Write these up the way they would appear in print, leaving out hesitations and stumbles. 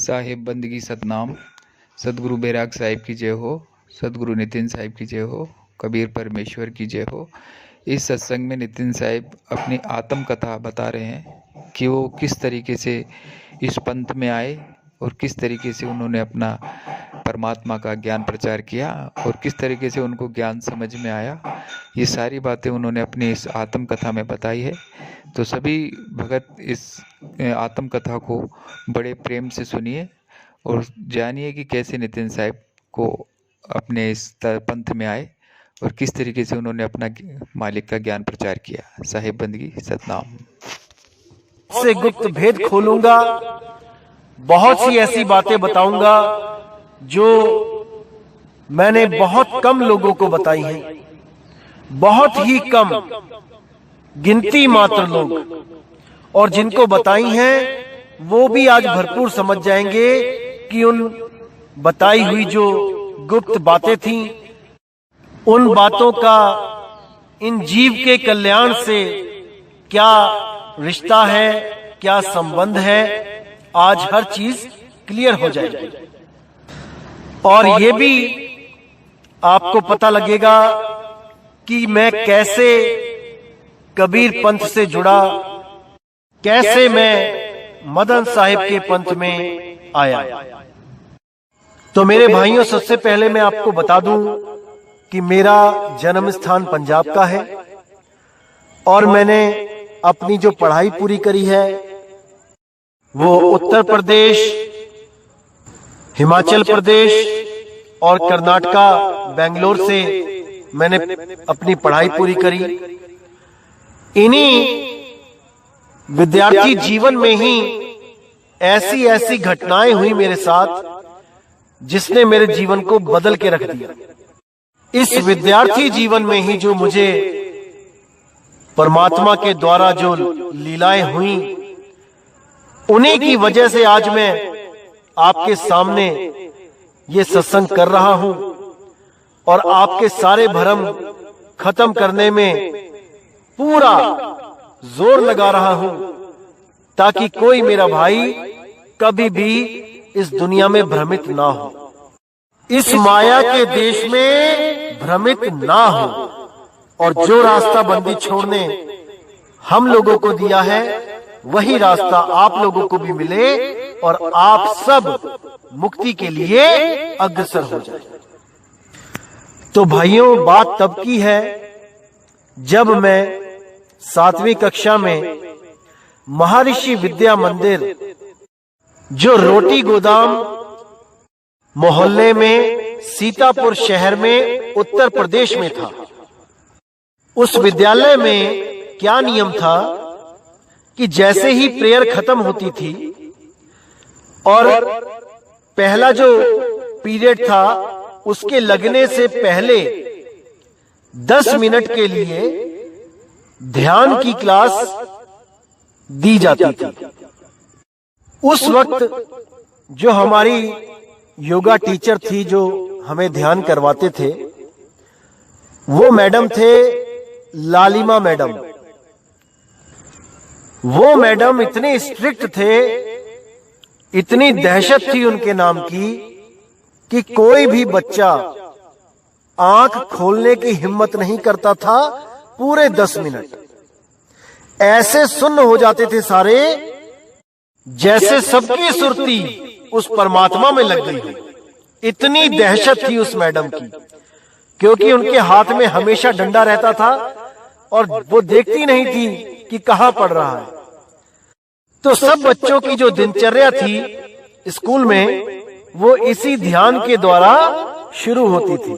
साहिब बंदगी सतनाम। सदगुरु बैराग साहिब की जय हो। सदगुरु नितिन साहिब की जय हो। कबीर परमेश्वर की जय हो। इस सत्संग में नितिन साहिब अपनी आत्म कथा बता रहे हैं कि वो किस तरीके से इस पंथ में आए और किस तरीके से उन्होंने अपना परमात्मा का ज्ञान प्रचार किया और किस तरीके से उनको ज्ञान समझ में आया। ये सारी बातें उन्होंने अपनी इस आत्म कथा में बताई है। तो सभी भगत इस आत्म कथा को बड़े प्रेम से सुनिए और जानिए कि कैसे नितिन साहिब को अपने इस पंथ में आए और किस तरीके से उन्होंने अपना मालिक का ज्ञान प्रचार किया। साहिब बंदगी सतनाम। से गुप्त भेद खोलूंगा, बहुत सी ऐसी बातें बताऊंगा जो मैंने बहुत कम लोगों को बताई हैं, बहुत ही कम, गिनती मात्र लोग, और जिनको बताई हैं वो भी आज भरपूर समझ जाएंगे कि उन बताई हुई जो गुप्त बातें थीं, उन बातों का इन जीव के कल्याण से क्या रिश्ता है, क्या संबंध है। आज हर चीज क्लियर हो जाएगी और ये भी आपको पता लगेगा कि मैं कैसे कबीर पंथ से जुड़ा, कैसे मैं मदन साहिब के पंथ में आया। तो मेरे भाइयों, सबसे पहले मैं आपको बता दूं कि मेरा जन्म स्थान पंजाब का है और मैंने अपनी जो पढ़ाई पूरी करी है वो उत्तर प्रदेश, हिमाचल प्रदेश और कर्नाटका, बेंगलोर से मैंने अपनी पढ़ाई पूरी करी। इन्हीं विद्यार्थी जीवन में ही ऐसी ऐसी घटनाएं हुई मेरे साथ जिसने मेरे जीवन को बदल के रख दिया। इस विद्यार्थी जीवन में ही जो मुझे परमात्मा के द्वारा जो लीलाएं हुई, उन्हीं की वजह से आज मैं आपके सामने ये सत्संग कर रहा हूं और आपके सारे भ्रम खत्म करने में पूरा जोर लगा रहा हूं ताकि कोई मेरा भाई कभी भी इस दुनिया में भ्रमित ना हो, इस माया के देश में भ्रमित ना हो। और जो रास्ता बंदी छोड़ने हम लोगों को दिया है वही रास्ता आप लोगों को भी मिले और आप सब मुक्ति के लिए अग्रसर हो जाए। तो भाइयों, बात तब की है जब मैं 7वीं कक्षा में महर्षि विद्या मंदिर, जो रोटी गोदाम मोहल्ले में सीतापुर शहर में उत्तर प्रदेश में था, उस विद्यालय में क्या नियम था कि जैसे ही प्रेयर खत्म होती थी और पहला जो पीरियड था उसके लगने से पहले 10 मिनट के लिए ध्यान की क्लास दी जाती थी। उस वक्त जो हमारी योगा टीचर थी जो हमें ध्यान करवाते थे, वो मैडम थे लालिमा मैडम। वो मैडम इतने स्ट्रिक्ट थे, इतनी दहशत थी उनके नाम की कि कोई भी बच्चा आंख खोलने की हिम्मत नहीं करता था। पूरे 10 मिनट ऐसे सुन्न हो जाते थे सारे, जैसे सबकी सुरती उस परमात्मा में लग गई हो। इतनी दहशत थी उस मैडम की, क्योंकि उनके हाथ में हमेशा डंडा रहता था और वो देखती नहीं थी कि कहां पड़ रहा है। तो सब बच्चों की जो दिनचर्या थी स्कूल में, वो इसी ध्यान के द्वारा शुरू होती थी।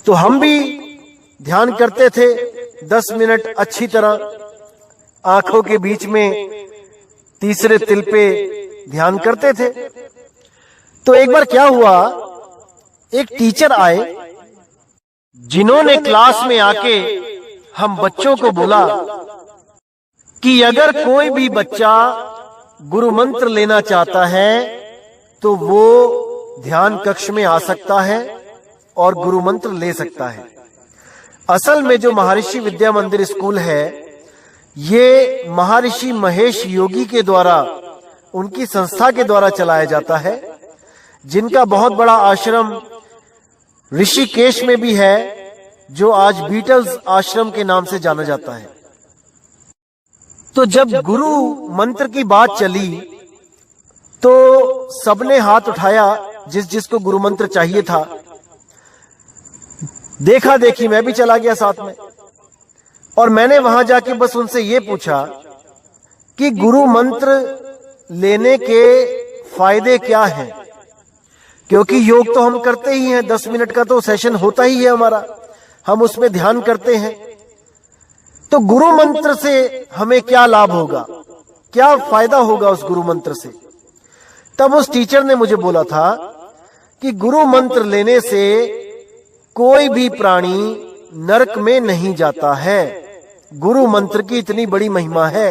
तो हम भी ध्यान करते थे 10 मिनट अच्छी तरह, आंखों के बीच में तीसरे तिल पे ध्यान करते थे। तो एक बार क्या हुआ, एक टीचर आए जिन्होंने क्लास में आके हम बच्चों को बोला कि अगर कोई भी बच्चा गुरु मंत्र लेना चाहता है तो वो ध्यान कक्ष में आ सकता है और गुरु मंत्र ले सकता है। असल में जो महर्षि विद्या मंदिर स्कूल है, ये महर्षि महेश योगी के द्वारा उनकी संस्था के द्वारा चलाया जाता है, जिनका बहुत बड़ा आश्रम ऋषिकेश में भी है, जो आज बीटल्स आश्रम के नाम से जाना जाता है। तो जब गुरु मंत्र की बात चली तो सबने हाथ उठाया, जिसको गुरु मंत्र चाहिए था। देखा देखी मैं भी चला गया साथ में, और मैंने वहां जाके बस उनसे ये पूछा कि गुरु मंत्र लेने के फायदे क्या हैं, क्योंकि योग तो हम करते ही हैं, 10 मिनट का तो सेशन होता ही है हमारा, हम उसमें ध्यान करते हैं। तो गुरु मंत्र से हमें क्या लाभ होगा, क्या फायदा होगा उस गुरु मंत्र से? तब उस टीचर ने मुझे बोला था कि गुरु मंत्र लेने से कोई भी प्राणी नरक में नहीं जाता है। गुरु मंत्र की इतनी बड़ी महिमा है,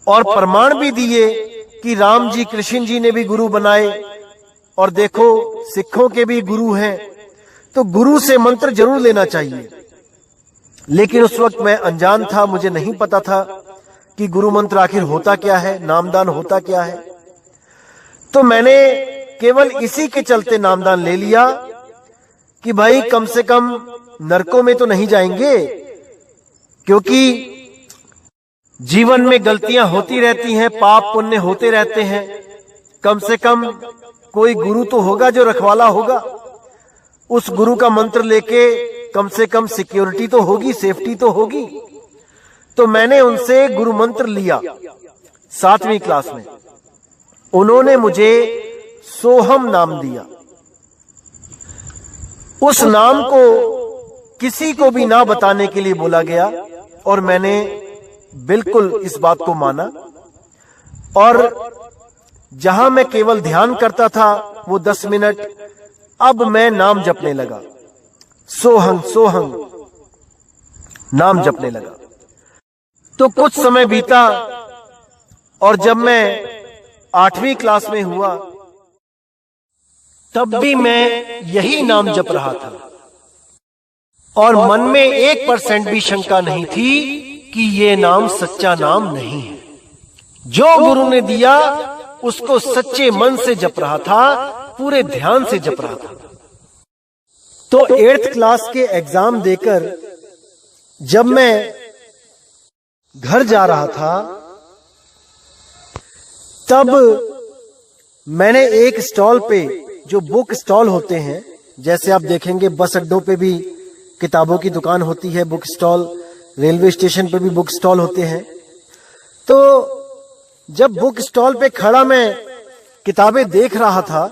और प्रमाण भी दिए कि राम जी कृष्ण जी ने भी गुरु बनाए, और देखो सिखों के भी गुरु हैं। तो गुरु से मंत्र जरूर लेना चाहिए। लेकिन उस वक्त मैं अनजान था, मुझे नहीं पता था कि गुरु मंत्र आखिर होता क्या है, नामदान होता क्या है। तो मैंने केवल इसी के चलते नामदान ले लिया कि भाई कम से कम नरकों में तो नहीं जाएंगे, क्योंकि जीवन में गलतियां होती रहती हैं, पाप पुण्य होते रहते हैं। कम से कम कोई गुरु तो होगा जो रखवाला होगा, उस गुरु का मंत्र लेके कम से कम सिक्योरिटी तो होगी, सेफ्टी तो होगी। तो मैंने उनसे गुरु मंत्र लिया 7वीं क्लास में। उन्होंने मुझे सोहम नाम दिया। उस नाम को किसी को भी ना बताने के लिए बोला गया, और मैंने बिल्कुल इस बात को माना। और जहां मैं केवल ध्यान करता था वो 10 मिनट, अब मैं नाम जपने लगा, सोहंग सोहंग नाम जपने लगा। तो कुछ समय बीता, और जब मैं 8वीं क्लास में हुआ तब भी मैं यही नाम जप रहा था, और मन में 1% भी शंका नहीं थी कि ये नाम सच्चा नाम नहीं है। जो गुरु ने दिया उसको सच्चे मन से जप रहा था, पूरे ध्यान से जप रहा था। तो 8th क्लास के एग्जाम देकर जब मैं घर जा रहा था, तब मैंने एक स्टॉल पे, जो बुक स्टॉल होते हैं, जैसे आप देखेंगे बस अड्डों पे भी किताबों की दुकान होती है, बुक स्टॉल, रेलवे स्टेशन पे भी बुक स्टॉल होते हैं। तो जब बुक स्टॉल पे खड़ा मैं किताबें देख रहा था,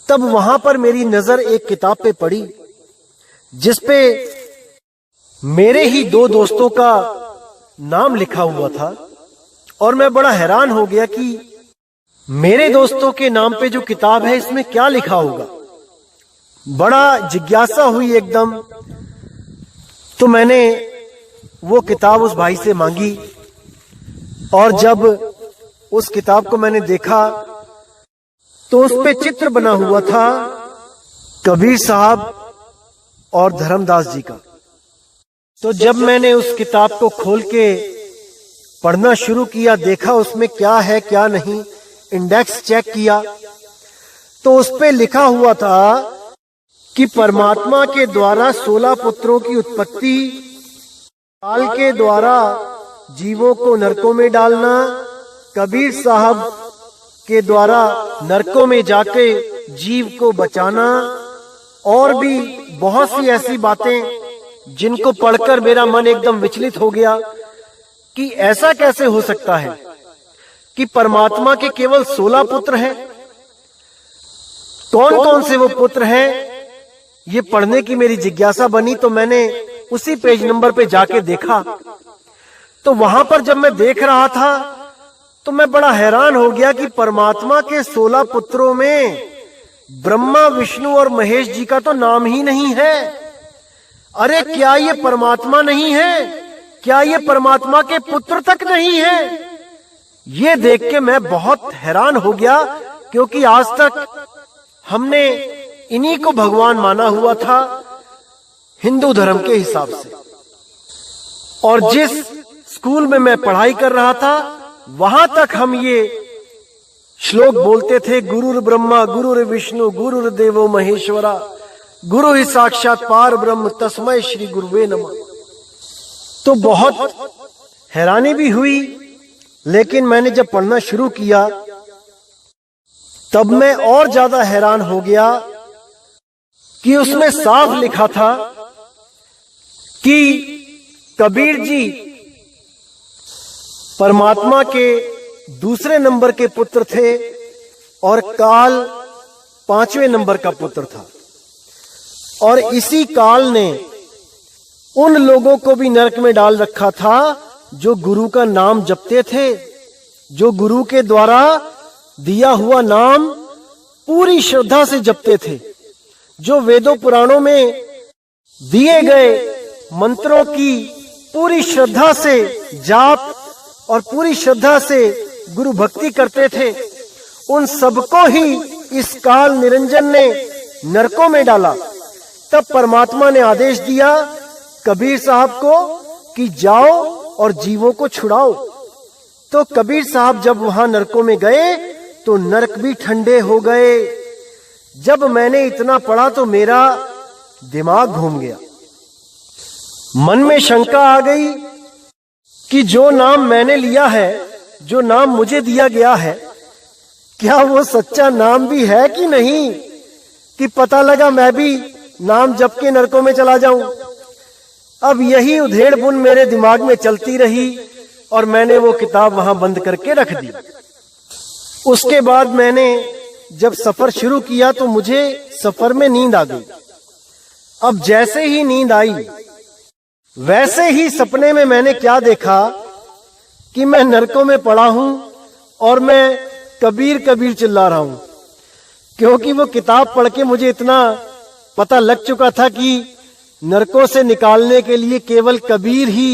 तब वहां पर मेरी नजर एक किताब पे पड़ी, जिसपे मेरे ही 2 दोस्तों का नाम लिखा हुआ था। और मैं बड़ा हैरान हो गया कि मेरे दोस्तों के नाम पे जो किताब है, इसमें क्या लिखा होगा। बड़ा जिज्ञासा हुई एकदम। तो मैंने वो किताब उस भाई से मांगी, और जब उस किताब को मैंने देखा तो उस पे चित्र बना हुआ था कबीर साहब और धर्मदास जी का। तो जब मैंने उस किताब को खोल के पढ़ना शुरू किया, देखा उसमें क्या है क्या नहीं, इंडेक्स चेक किया, तो उस पे लिखा हुआ था कि परमात्मा के द्वारा 16 पुत्रों की उत्पत्ति, काल के द्वारा जीवों को नरकों में डालना, कबीर साहब के द्वारा नरकों में जाके जीव को बचाना, और भी बहुत सी ऐसी बातें जिनको पढ़कर मेरा मन एकदम विचलित हो गया कि ऐसा कैसे हो सकता है कि परमात्मा के केवल 16 पुत्र हैं। कौन कौन से वो पुत्र हैं, ये पढ़ने की मेरी जिज्ञासा बनी। तो मैंने उसी पेज नंबर पे जाके देखा, तो वहां पर जब मैं देख रहा था तो मैं बड़ा हैरान हो गया कि परमात्मा के 16 पुत्रों में ब्रह्मा, विष्णु और महेश जी का तो नाम ही नहीं है। अरे क्या ये परमात्मा नहीं है? क्या ये परमात्मा के पुत्र तक नहीं है? ये देख के मैं बहुत हैरान हो गया, क्योंकि आज तक हमने इन्हीं को भगवान माना हुआ था हिंदू धर्म के हिसाब से। और जिस स्कूल में मैं पढ़ाई कर रहा था, वहां तक हम ये श्लोक बोलते थे, गुरुर ब्रह्मा गुरुर विष्णु गुरुर देवो महेश्वरा गुरु ही साक्षात पार ब्रह्म तस्मै श्री गुरुवे नमः। तो बहुत हैरानी भी हुई, लेकिन मैंने जब पढ़ना शुरू किया तब मैं और ज्यादा हैरान हो गया कि उसमें साफ लिखा था कि कबीर जी परमात्मा के दूसरे नंबर के पुत्र थे और काल 5वें नंबर का पुत्र था, और इसी काल ने उन लोगों को भी नरक में डाल रखा था जो गुरु का नाम जपते थे, जो गुरु के द्वारा दिया हुआ नाम पूरी श्रद्धा से जपते थे, जो वेदों पुराणों में दिए गए मंत्रों की पूरी श्रद्धा से जाप और पूरी श्रद्धा से गुरु भक्ति करते थे। उन सबको ही इस काल निरंजन ने नरकों में डाला। तब परमात्मा ने आदेश दिया कबीर साहब को कि जाओ और जीवों को छुड़ाओ। तो कबीर साहब जब वहां नरकों में गए तो नरक भी ठंडे हो गए। जब मैंने इतना पढ़ा तो मेरा दिमाग घूम गया, मन में शंका आ गई कि जो नाम मैंने लिया है, जो नाम मुझे दिया गया है, क्या वो सच्चा नाम भी है कि नहीं, कि पता लगा मैं भी नाम जप के नरकों में चला जाऊं। अब यही उधेड़ बुन मेरे दिमाग में चलती रही और मैंने वो किताब वहां बंद करके रख दी। उसके बाद मैंने जब सफर शुरू किया तो मुझे सफर में नींद आ गई। अब जैसे ही नींद आई वैसे ही सपने में मैंने क्या देखा कि मैं नरकों में पड़ा हूं और मैं कबीर कबीर चिल्ला रहा हूं, क्योंकि वो किताब पढ़ के मुझे इतना पता लग चुका था कि नरकों से निकालने के लिए केवल कबीर ही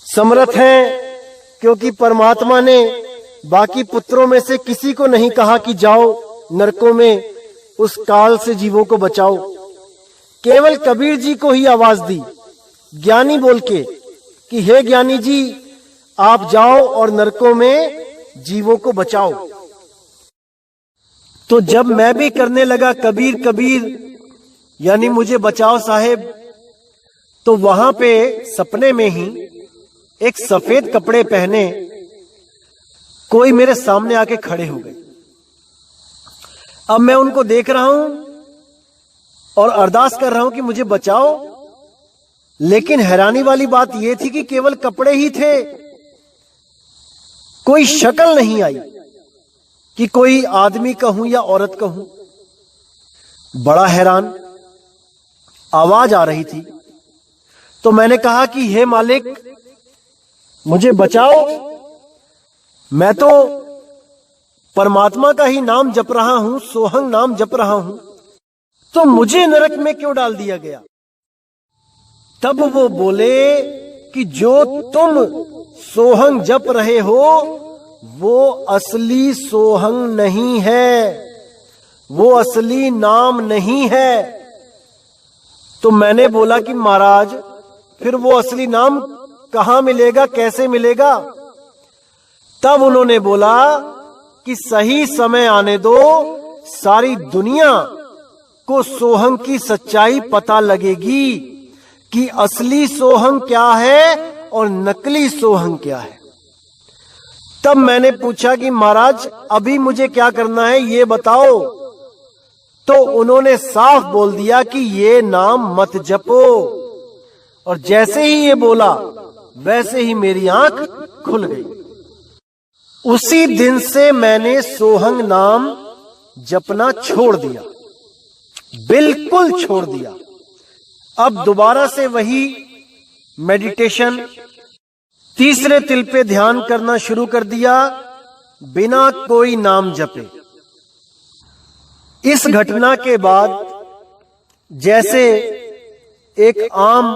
समर्थ हैं, क्योंकि परमात्मा ने बाकी पुत्रों में से किसी को नहीं कहा कि जाओ नरकों में उस काल से जीवों को बचाओ। केवल कबीर जी को ही आवाज दी ज्ञानी बोल के कि हे ज्ञानी जी आप जाओ और नरकों में जीवों को बचाओ। तो जब मैं भी करने लगा कबीर कबीर यानी मुझे बचाओ साहेब, तो वहां पे सपने में ही एक सफेद कपड़े पहने कोई मेरे सामने आके खड़े हो गए। अब मैं उनको देख रहा हूं और अरदास कर रहा हूं कि मुझे बचाओ, लेकिन हैरानी वाली बात यह थी कि केवल कपड़े ही थे, कोई शक्ल नहीं आई कि कोई आदमी कहूं या औरत कहूं। बड़ा हैरान, आवाज आ रही थी। तो मैंने कहा कि हे मालिक मुझे बचाओ, मैं तो परमात्मा का ही नाम जप रहा हूं, सोहंग नाम जप रहा हूं, तो मुझे नरक में क्यों डाल दिया गया। तब वो बोले कि जो तुम सोहंग जप रहे हो वो असली सोहंग नहीं है, वो असली नाम नहीं है। तो मैंने बोला कि महाराज फिर वो असली नाम कहां मिलेगा, कैसे मिलेगा। तब उन्होंने बोला कि सही समय आने दो, सारी दुनिया को सोहंग की सच्चाई पता लगेगी कि असली सोहंग क्या है और नकली सोहंग क्या है। तब मैंने पूछा कि महाराज अभी मुझे क्या करना है ये बताओ। तो उन्होंने साफ बोल दिया कि ये नाम मत जपो। और जैसे ही ये बोला वैसे ही मेरी आंख खुल गई। उसी दिन से मैंने सोहंग नाम जपना छोड़ दिया, बिल्कुल छोड़ दिया। अब दोबारा से वही मेडिटेशन, तीसरे तिल पे ध्यान करना शुरू कर दिया बिना कोई नाम जपे। इस घटना के बाद जैसे एक आम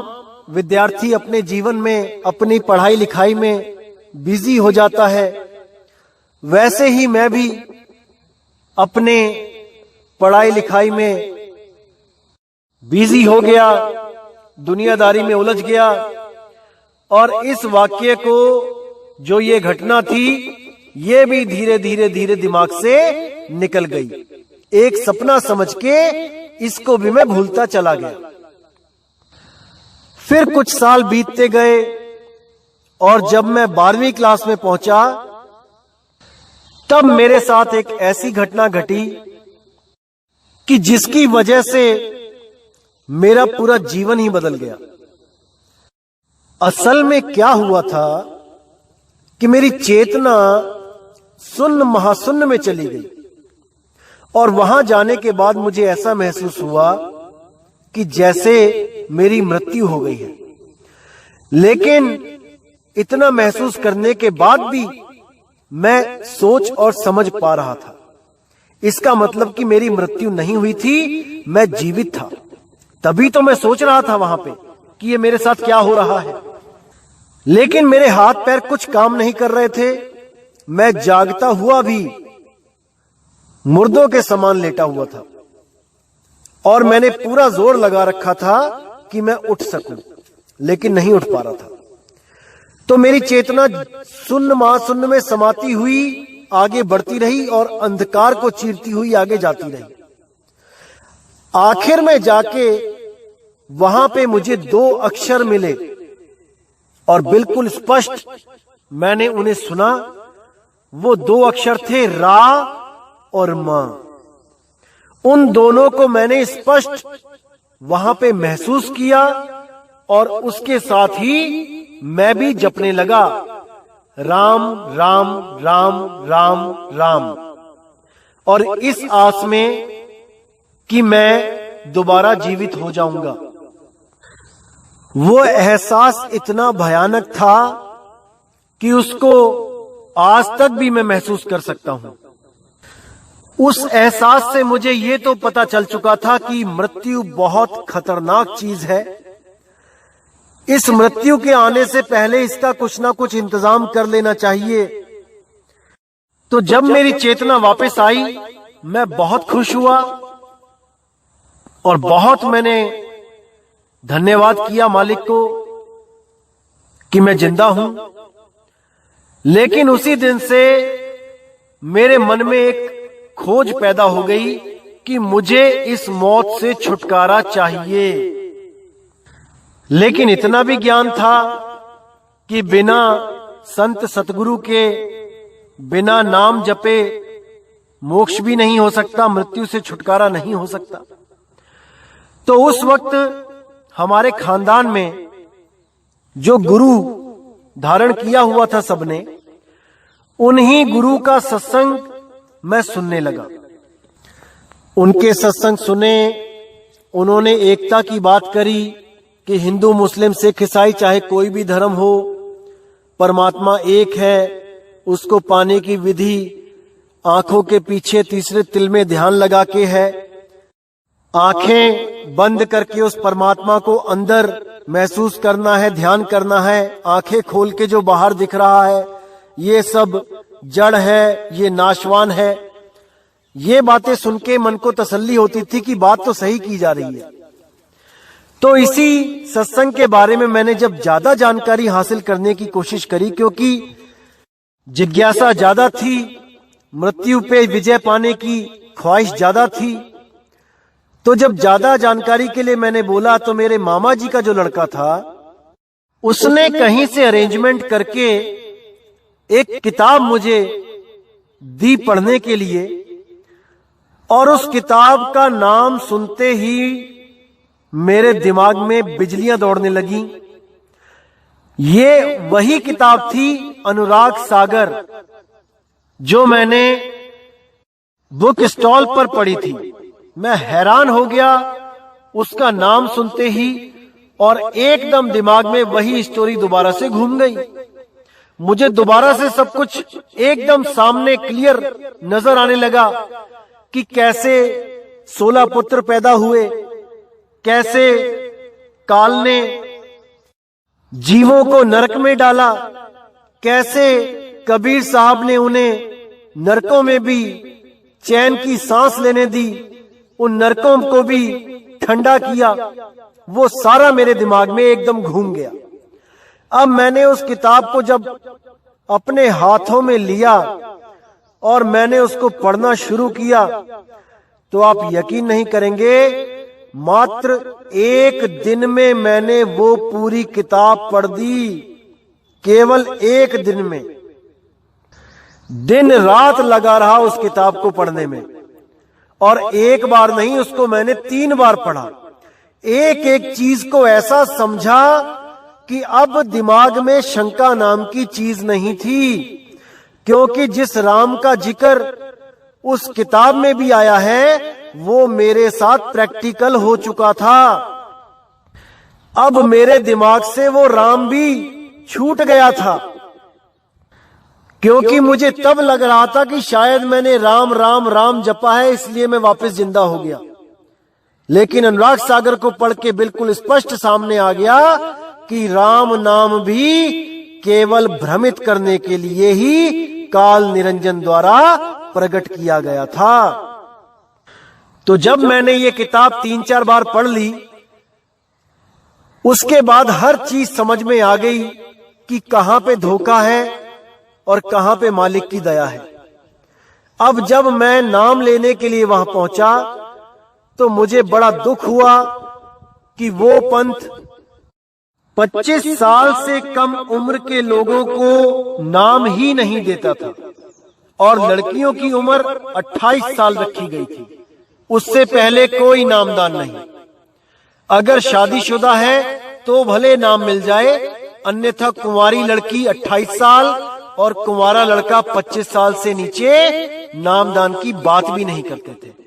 विद्यार्थी अपने जीवन में अपनी पढ़ाई लिखाई में बिजी हो जाता है, वैसे ही मैं भी अपने पढ़ाई लिखाई में बिजी हो गया, दुनियादारी में उलझ गया। और इस वाक्य को जो ये घटना थी ये भी धीरे धीरे धीरे दिमाग से निकल गई। एक सपना समझ के इसको भी मैं भूलता चला गया। फिर कुछ साल बीतते गए और जब मैं 12वीं क्लास में पहुंचा तब मेरे साथ एक ऐसी घटना घटी कि जिसकी वजह से मेरा पूरा जीवन ही बदल गया। असल में क्या हुआ था कि मेरी चेतना शून्य महाशून्य में चली गई और वहां जाने के बाद मुझे ऐसा महसूस हुआ कि जैसे मेरी मृत्यु हो गई है। लेकिन इतना महसूस करने के बाद भी मैं सोच और समझ पा रहा था। इसका मतलब कि मेरी मृत्यु नहीं हुई थी, मैं जीवित था। तभी तो मैं सोच रहा था वहां पे कि ये मेरे साथ क्या हो रहा है। लेकिन मेरे हाथ पैर कुछ काम नहीं कर रहे थे। मैं जागता हुआ भी मुर्दों के समान लेटा हुआ था और मैंने पूरा जोर लगा रखा था कि मैं उठ सकूं, लेकिन नहीं उठ पा रहा था। तो मेरी चेतना शून्य महाशून्य में समाती हुई आगे बढ़ती रही और अंधकार को चीरती हुई आगे जाती रही। आखिर में जाके वहां पे मुझे 2 अक्षर मिले और बिल्कुल स्पष्ट मैंने उन्हें सुना। वो 2 अक्षर थे रा और मां। उन दोनों को मैंने स्पष्ट वहां पे महसूस किया और उसके साथ ही मैं भी जपने लगा, राम राम राम राम राम, और इस आस में कि मैं दोबारा जीवित हो जाऊंगा। वो एहसास इतना भयानक था कि उसको आज तक भी मैं महसूस कर सकता हूं। उस एहसास से मुझे ये तो पता चल चुका था कि मृत्यु बहुत खतरनाक चीज है। इस मृत्यु के आने से पहले इसका कुछ ना कुछ इंतजाम कर लेना चाहिए। तो जब मेरी चेतना वापस आई मैं बहुत खुश हुआ और बहुत मैंने धन्यवाद किया मालिक को कि मैं जिंदा हूं। लेकिन उसी दिन से मेरे मन में एक खोज पैदा हो गई कि मुझे इस मौत से छुटकारा चाहिए। लेकिन इतना भी ज्ञान था कि बिना संत सतगुरु के, बिना नाम जपे मोक्ष भी नहीं हो सकता, मृत्यु से छुटकारा नहीं हो सकता। तो उस वक्त हमारे खानदान में जो गुरु धारण किया हुआ था सबने, उन्हीं गुरु का सत्संग मैं सुनने लगा। उनके सत्संग सुने, उन्होंने एकता की बात करी कि हिंदू मुस्लिम सिख ईसाई चाहे कोई भी धर्म हो, परमात्मा एक है। उसको पाने की विधि आंखों के पीछे तीसरे तिल में ध्यान लगा के है। आंखें बंद करके उस परमात्मा को अंदर महसूस करना है, ध्यान करना है। आंखें खोल के जो बाहर दिख रहा है ये सब जड़ है, ये नाशवान है। ये बातें सुन के मन को तसल्ली होती थी कि बात तो सही की जा रही है। तो इसी सत्संग के बारे में मैंने जब ज्यादा जानकारी हासिल करने की कोशिश करी, क्योंकि जिज्ञासा ज्यादा थी, मृत्यु पे विजय पाने की ख्वाहिश ज्यादा थी, तो जब ज्यादा जानकारी के लिए मैंने बोला तो मेरे मामा जी का जो लड़का था उसने कहीं से अरेंजमेंट करके एक किताब मुझे दी पढ़ने के लिए, और उस किताब का नाम सुनते ही मेरे दिमाग में बिजलियां दौड़ने लगी। ये वही किताब थी अनुराग सागर जो मैंने बुक स्टॉल पर पढ़ी थी। मैं हैरान हो गया उसका नाम सुनते ही, और एकदम दिमाग में वही स्टोरी दोबारा से घूम गई। मुझे दोबारा से सब कुछ एकदम सामने क्लियर नजर आने लगा कि कैसे 16 पुत्र पैदा हुए, कैसे काल ने जीवों को नरक में डाला, कैसे कबीर साहब ने उन्हें नरकों में भी चैन की सांस लेने दी, उन नरकों को भी ठंडा किया। वो सारा मेरे दिमाग में एकदम घूम गया। अब मैंने उस किताब को जब अपने हाथों में लिया और मैंने उसको पढ़ना शुरू किया, तो आप यकीन नहीं करेंगे, मात्र 1 दिन में मैंने वो पूरी किताब पढ़ दी। केवल 1 दिन में। दिन रात लगा रहा उस किताब को पढ़ने में, और एक बार नहीं, उसको मैंने 3 बार पढ़ा। एक एक चीज को ऐसा समझा कि अब दिमाग में शंका नाम की चीज नहीं थी, क्योंकि जिस राम का जिक्र उस किताब में भी आया है वो मेरे साथ प्रैक्टिकल हो चुका था। अब मेरे दिमाग से वो राम भी छूट गया था, क्योंकि मुझे तब लग रहा था कि शायद मैंने राम राम राम जपा है, इसलिए मैं वापस जिंदा हो गया। लेकिन अनुराग सागर को पढ़ के बिल्कुल स्पष्ट सामने आ गया कि राम नाम भी केवल भ्रमित करने के लिए ही काल निरंजन द्वारा प्रकट किया गया था। तो जब मैंने ये किताब 3-4 बार पढ़ ली, उसके बाद हर चीज समझ में आ गई कि कहां पे धोखा है और कहां पे मालिक की दया है। अब जब मैं नाम लेने के लिए वहां पहुंचा तो मुझे बड़ा दुख हुआ कि वो पंथ 25 साल से कम उम्र के लोगों को नाम ही नहीं देता था, और लड़कियों की उम्र 28 साल रखी गई थी। उससे पहले कोई नामदान नहीं। अगर शादीशुदा है तो भले नाम मिल जाए, अन्यथा कुंवारी लड़की 28 साल और कुंवारा लड़का 25 साल से नीचे नामदान की बात भी नहीं करते थे।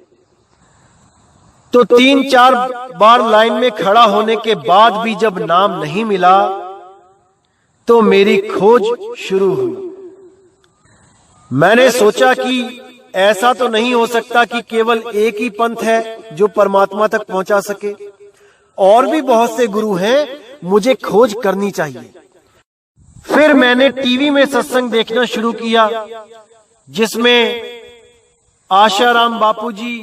तो 3-4 बार लाइन में खड़ा होने के बाद भी जब नाम नहीं मिला तो मेरी खोज शुरू हुई। मैंने सोचा कि ऐसा तो नहीं हो सकता कि केवल एक ही पंथ है जो परमात्मा तक पहुंचा सके, और भी बहुत से गुरु हैं, मुझे खोज करनी चाहिए। फिर मैंने टीवी में सत्संग देखना शुरू किया, जिसमें आशाराम बापूजी,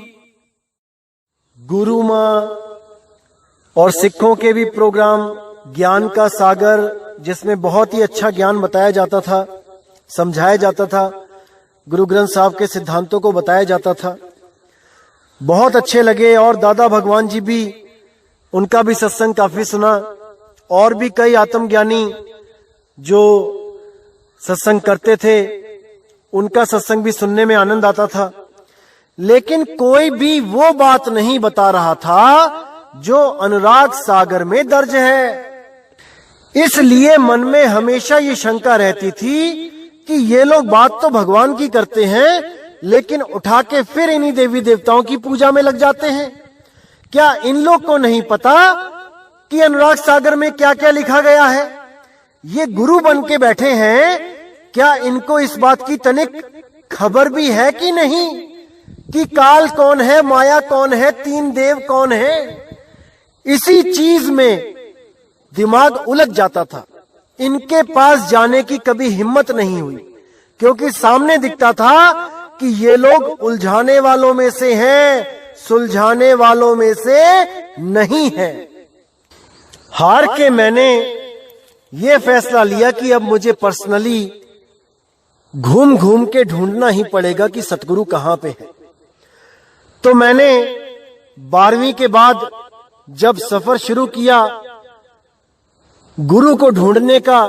गुरु मां और सिखों के भी प्रोग्राम, ज्ञान का सागर, जिसमें बहुत ही अच्छा ज्ञान बताया जाता था, समझाया जाता था, गुरु ग्रंथ साहब के सिद्धांतों को बताया जाता था, बहुत अच्छे लगे। और दादा भगवान जी भी, उनका भी सत्संग काफी सुना, और भी कई आत्मज्ञानी जो सत्संग करते थे उनका सत्संग भी सुनने में आनंद आता था। लेकिन कोई भी वो बात नहीं बता रहा था जो अनुराग सागर में दर्ज है। इसलिए मन में हमेशा ये शंका रहती थी कि ये लोग बात तो भगवान की करते हैं, लेकिन उठा के फिर इन्हीं देवी देवताओं की पूजा में लग जाते हैं। क्या इन लोग को नहीं पता कि अनुराग सागर में क्या क्या लिखा गया है? ये गुरु बन के बैठे हैं, क्या इनको इस बात की तनिक खबर भी है कि नहीं कि काल कौन है, माया कौन है, 3 देव कौन है? इसी चीज में दिमाग उलझ जाता था। इनके पास जाने की कभी हिम्मत नहीं हुई, क्योंकि सामने दिखता था कि ये लोग उलझाने वालों में से हैं, सुलझाने वालों में से नहीं है। हार के मैंने ये फैसला लिया कि अब मुझे पर्सनली घूम घूम के ढूंढना ही पड़ेगा कि सतगुरु कहां पे है। तो मैंने 12वीं के बाद जब सफर शुरू किया गुरु को ढूंढने का,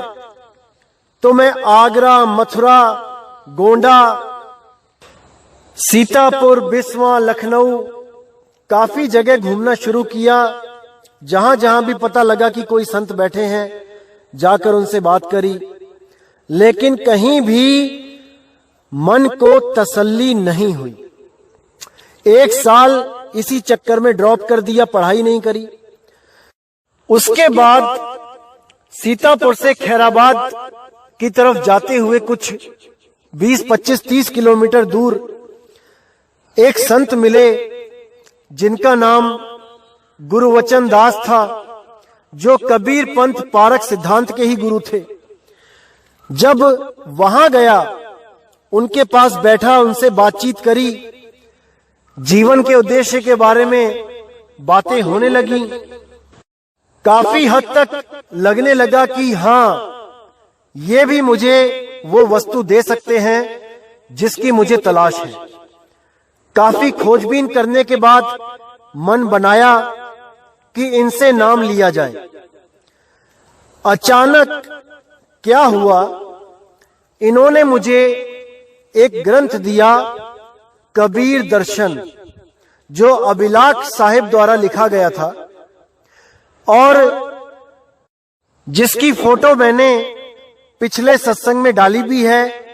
तो मैं आगरा, मथुरा, गोंडा, सीतापुर, बिस्वा, लखनऊ, काफी जगह घूमना शुरू किया। जहां जहां भी पता लगा कि कोई संत बैठे हैं, जाकर उनसे बात करी, लेकिन कहीं भी मन को तसल्ली नहीं हुई। 1 साल इसी चक्कर में ड्रॉप कर दिया, पढ़ाई नहीं करी। उसके बाद सीतापुर से खैराबाद की तरफ जाते हुए कुछ 20, 25, 30 किलोमीटर दूर एक संत मिले, जिनका नाम गुरुवचन दास था, जो कबीर पंथ पारक सिद्धांत के ही गुरु थे। जब वहां गया, उनके पास बैठा, उनसे बातचीत करी, जीवन के उद्देश्य के बारे में बातें होने लगी। काफी हद तक लगने लगा कि हाँ, ये भी मुझे वो वस्तु दे सकते हैं जिसकी मुझे तलाश है। काफी खोजबीन करने के बाद मन बनाया कि इनसे नाम लिया जाए। अचानक क्या हुआ, इन्होंने मुझे एक ग्रंथ दिया, कबीर दर्शन, जो अभिलाख साहिब द्वारा लिखा गया था और जिसकी फोटो मैंने पिछले सत्संग में डाली भी है,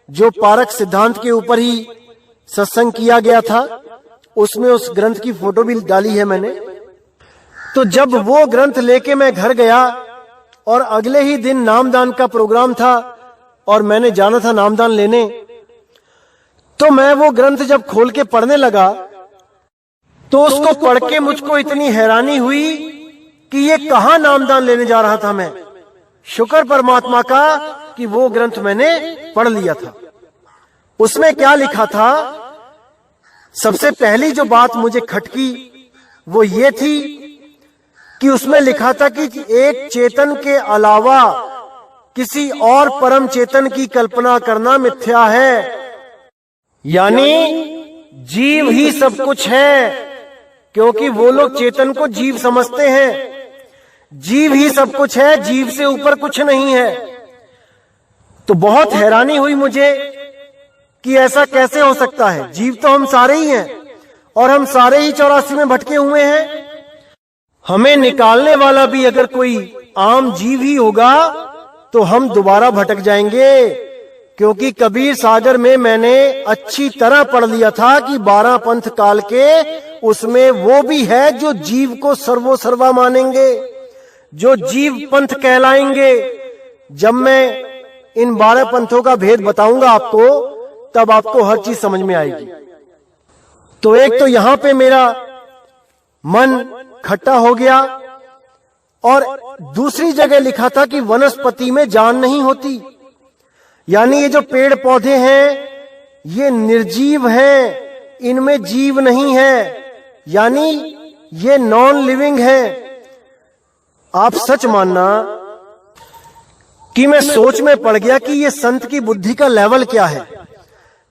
जो पारक सिद्धांत के ऊपर ही सत्संग किया गया था, उसमें उस ग्रंथ की फोटो भी डाली है मैंने। तो जब वो ग्रंथ लेके मैं घर गया और अगले ही दिन नामदान का प्रोग्राम था और मैंने जाना था नामदान लेने, तो मैं वो ग्रंथ जब खोल के पढ़ने लगा तो उसको पढ़ के मुझको इतनी हैरानी हुई कि ये कहां नामदान लेने जा रहा था मैं। शुक्र परमात्मा का कि वो ग्रंथ मैंने पढ़ लिया था। उसमें क्या लिखा था, सबसे पहली जो बात मुझे खटकी वो ये थी कि उसमें लिखा था कि एक चेतन के अलावा किसी और परम चेतन की कल्पना करना मिथ्या है। यानी जीव ही सब कुछ है, क्योंकि वो लोग चेतन को जीव समझते हैं। जीव ही सब कुछ है, जीव से ऊपर कुछ नहीं है। तो बहुत हैरानी हुई मुझे कि ऐसा कैसे हो सकता है। जीव तो हम सारे ही हैं और हम सारे ही 84 में भटके हुए हैं। हमें निकालने वाला भी अगर कोई आम जीव ही होगा तो हम दोबारा भटक जाएंगे, क्योंकि कबीर सागर में मैंने अच्छी तरह पढ़ लिया था कि 12 पंथ काल के उसमें वो भी है जो जीव को सर्वो सर्वा मानेंगे, जो जीव पंथ कहलाएंगे। जब मैं इन 12 पंथों का भेद बताऊंगा आपको, तब आपको हर चीज समझ में आएगी। तो एक तो यहां पे मेरा मन खट्टा हो गया और दूसरी जगह लिखा था कि वनस्पति में जान नहीं होती, यानी ये जो पेड़ पौधे हैं ये निर्जीव हैं, इनमें जीव नहीं है, यानी ये नॉन लिविंग है। आप सच मानना कि मैं सोच में पड़ गया कि ये संत की बुद्धि का लेवल क्या है।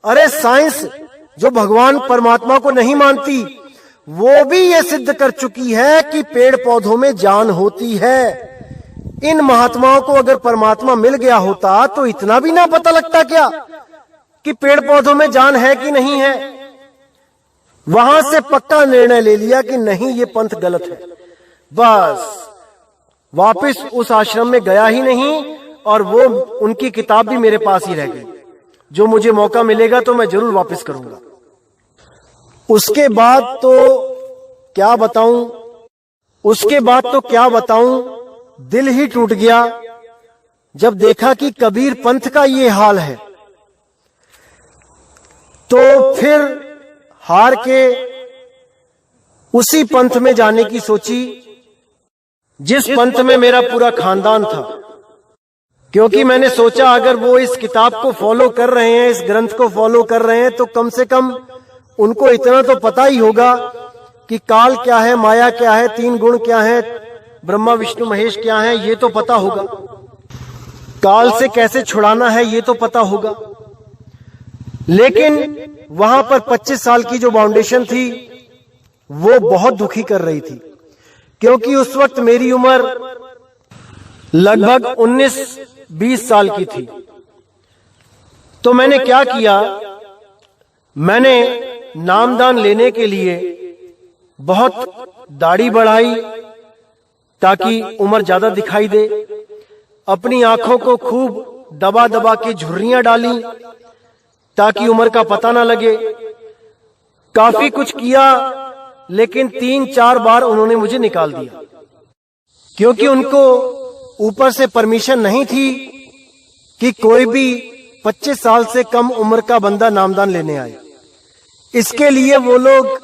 अरे साइंस जो भगवान परमात्मा को नहीं मानती, वो भी ये सिद्ध कर चुकी है कि पेड़ पौधों में जान होती है। इन महात्माओं को अगर परमात्मा मिल गया होता तो इतना भी ना पता लगता क्या कि पेड़ पौधों में जान है कि नहीं है। वहां से पक्का निर्णय ले लिया कि नहीं, ये पंथ गलत है। बस वापस उस आश्रम में गया ही नहीं और वो उनकी किताब भी मेरे पास ही रह गई। जो मुझे मौका मिलेगा तो मैं जरूर वापस करूंगा। उसके बाद तो क्या बताऊं, दिल ही टूट गया जब देखा कि कबीर पंथ का ये हाल है। तो फिर हार के उसी पंथ में जाने की सोची जिस पंथ में मेरा पूरा खानदान था, क्योंकि मैंने सोचा अगर वो इस किताब को फॉलो कर रहे हैं, इस ग्रंथ को फॉलो कर रहे हैं, तो कम से कम उनको इतना तो पता ही होगा कि काल क्या है, माया क्या है, 3 गुण क्या है, ब्रह्मा विष्णु महेश क्या है, ये तो पता होगा। काल से कैसे छुड़ाना है ये तो पता होगा। लेकिन वहां पर 25 साल की जो फाउंडेशन थी वो बहुत दुखी कर रही थी, क्योंकि उस वक्त मेरी उम्र लगभग 19-20 साल की थी। तो मैंने क्या किया, मैंने नामदान लेने के लिए बहुत दाढ़ी बढ़ाई ताकि उम्र ज्यादा दिखाई दे, अपनी आंखों को खूब दबा दबा के झुर्रियां डाली ताकि उम्र का पता ना लगे। काफी कुछ किया, लेकिन 3-4 बार उन्होंने मुझे निकाल दिया, क्योंकि उनको ऊपर से परमिशन नहीं थी कि कोई भी 25 साल से कम उम्र का बंदा नामदान लेने आए। इसके लिए वो लोग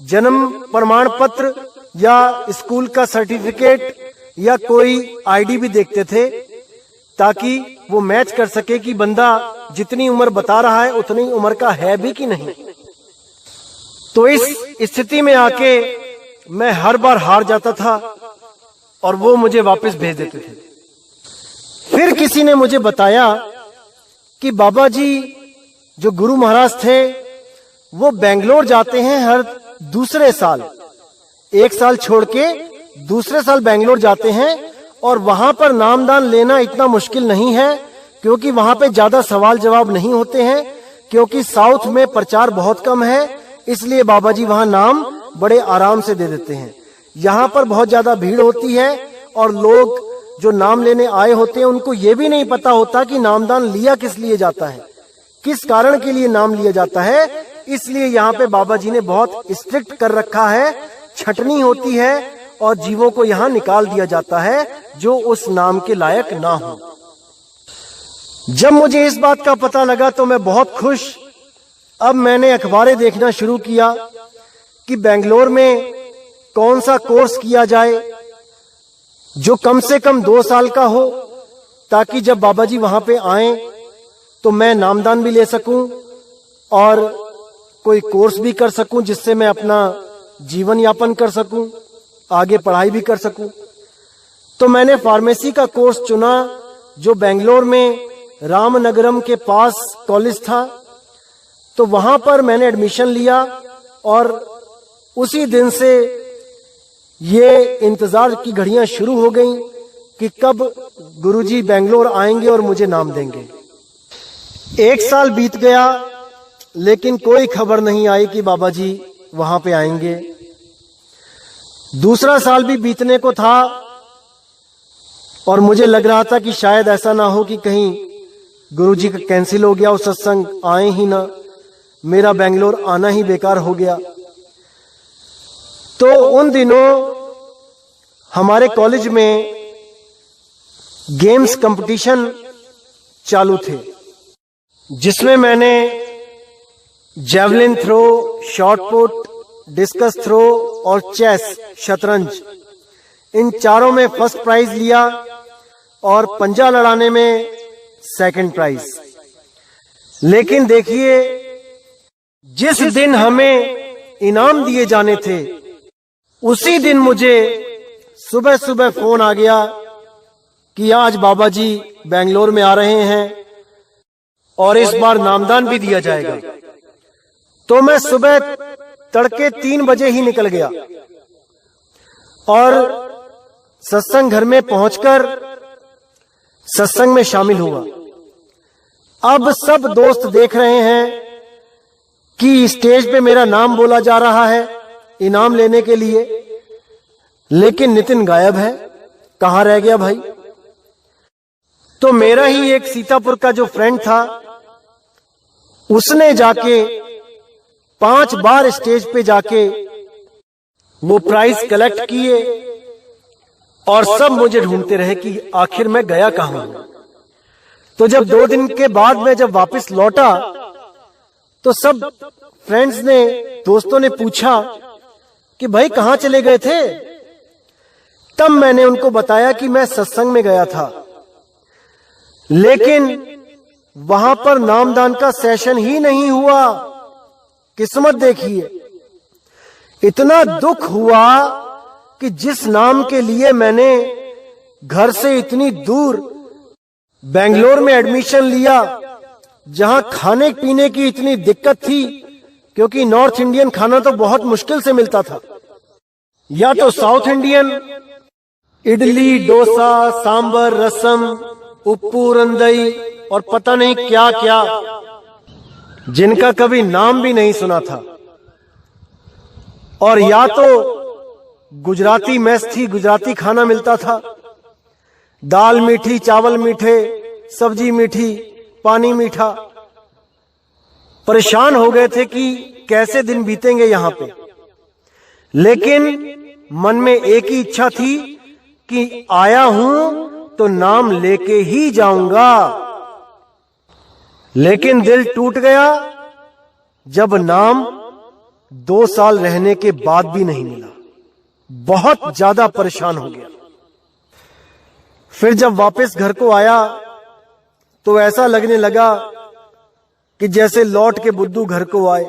जन्म प्रमाण पत्र या स्कूल का सर्टिफिकेट या कोई आईडी भी देखते थे, ताकि वो मैच कर सके कि बंदा जितनी उम्र बता रहा है उतनी उम्र का है भी कि नहीं। तो इस स्थिति में आके मैं हर बार हार जाता था और वो मुझे वापस भेज देते थे। फिर किसी ने मुझे बताया कि बाबा जी जो गुरु महाराज थे वो बेंगलोर जाते हैं हर दूसरे साल, एक साल छोड़ के दूसरे साल बेंगलोर जाते हैं, और वहां पर नामदान लेना इतना मुश्किल नहीं है क्योंकि वहां पे ज्यादा सवाल जवाब नहीं होते हैं, क्योंकि साउथ में प्रचार बहुत कम है, इसलिए बाबा जी वहां नाम बड़े आराम से दे देते हैं। यहाँ पर बहुत ज्यादा भीड़ होती है और लोग जो नाम लेने आए होते हैं उनको ये भी नहीं पता होता कि नामदान लिया किस लिए जाता है, किस कारण के लिए नाम लिया जाता है। इसलिए यहाँ पे बाबा जी ने बहुत स्ट्रिक्ट कर रखा है, छटनी होती है और जीवों को यहाँ निकाल दिया जाता है जो उस नाम के लायक ना हो। जब मुझे इस बात का पता लगा तो मैं बहुत खुश। अब मैंने अखबारें देखना शुरू किया कि बेंगलोर में कौन सा कोर्स किया जाए जो कम से कम 2 साल का हो, ताकि जब बाबा जी वहां पे आए तो मैं नामदान भी ले सकूं और कोई कोर्स भी कर सकूं जिससे मैं अपना जीवन यापन कर सकूं, आगे पढ़ाई भी कर सकूं। तो मैंने फार्मेसी का कोर्स चुना जो बेंगलोर में रामनगरम के पास कॉलेज था। तो वहां पर मैंने एडमिशन लिया और उसी दिन से ये इंतजार की घड़ियां शुरू हो गईं कि कब गुरुजी बेंगलोर आएंगे और मुझे नाम देंगे। 1 साल बीत गया लेकिन कोई खबर नहीं आई कि बाबा जी वहां पे आएंगे। दूसरा साल भी बीतने को था और मुझे लग रहा था कि शायद ऐसा ना हो कि कहीं गुरुजी का कैंसिल हो गया और सत्संग आए ही ना, मेरा बेंगलोर आना ही बेकार हो गया। तो उन दिनों हमारे कॉलेज में गेम्स कंपटीशन चालू थे जिसमें मैंने javelin throw, shot put, discus throw और चेस, शतरंज, इन चारों में फर्स्ट प्राइज लिया और पंजा लड़ाने में सेकंड प्राइज। लेकिन देखिए, जिस दिन हमें इनाम दिए जाने थे उसी दिन मुझे सुबह सुबह फोन आ गया कि आज बाबा जी बेंगलोर में आ रहे हैं और इस बार नामदान भी दिया जाएगा। तो मैं सुबह तड़के 3 बजे ही निकल गया और सत्संग घर में पहुंचकर सत्संग में शामिल हुआ। अब सब दोस्त देख रहे हैं कि स्टेज पे मेरा नाम बोला जा रहा है इनाम लेने के लिए, लेकिन नितिन गायब है, कहां रह गया भाई। तो मेरा ही एक सीतापुर का जो फ्रेंड था उसने जाके 5 बार स्टेज पे जाके वो प्राइज कलेक्ट किए और सब मुझे ढूंढते रहे कि आखिर मैं गया कहां हूं। तो जब 2 दिन के बाद मैं जब वापस लौटा तो सब फ्रेंड्स ने, दोस्तों ने पूछा कि भाई कहां चले गए थे। तब मैंने उनको बताया कि मैं सत्संग में गया था, लेकिन वहां पर नामदान का सेशन ही नहीं हुआ। किस्मत देखिए, इतना दुख हुआ कि जिस नाम के लिए मैंने घर से इतनी दूर बेंगलोर में एडमिशन लिया, जहां खाने पीने की इतनी दिक्कत थी क्योंकि नॉर्थ इंडियन खाना तो बहुत मुश्किल से मिलता था, या तो साउथ इंडियन इडली, डोसा, सांबर, रसम, उप्पू, रंदई और पता नहीं क्या क्या, जिनका कभी नाम भी नहीं सुना था, और या तो गुजराती मेस थी, गुजराती खाना मिलता था, दाल मीठी, चावल मीठे, सब्जी मीठी, पानी मीठा। परेशान हो गए थे कि कैसे दिन बीतेंगे यहां पे। लेकिन मन में एक ही इच्छा थी कि आया हूं तो नाम लेके ही जाऊंगा। लेकिन दिल टूट गया जब नाम 2 साल रहने के बाद भी नहीं मिला। बहुत ज्यादा परेशान हो गया। फिर जब वापस घर को आया तो ऐसा लगने लगा कि जैसे लौट के बुद्धू घर को आए।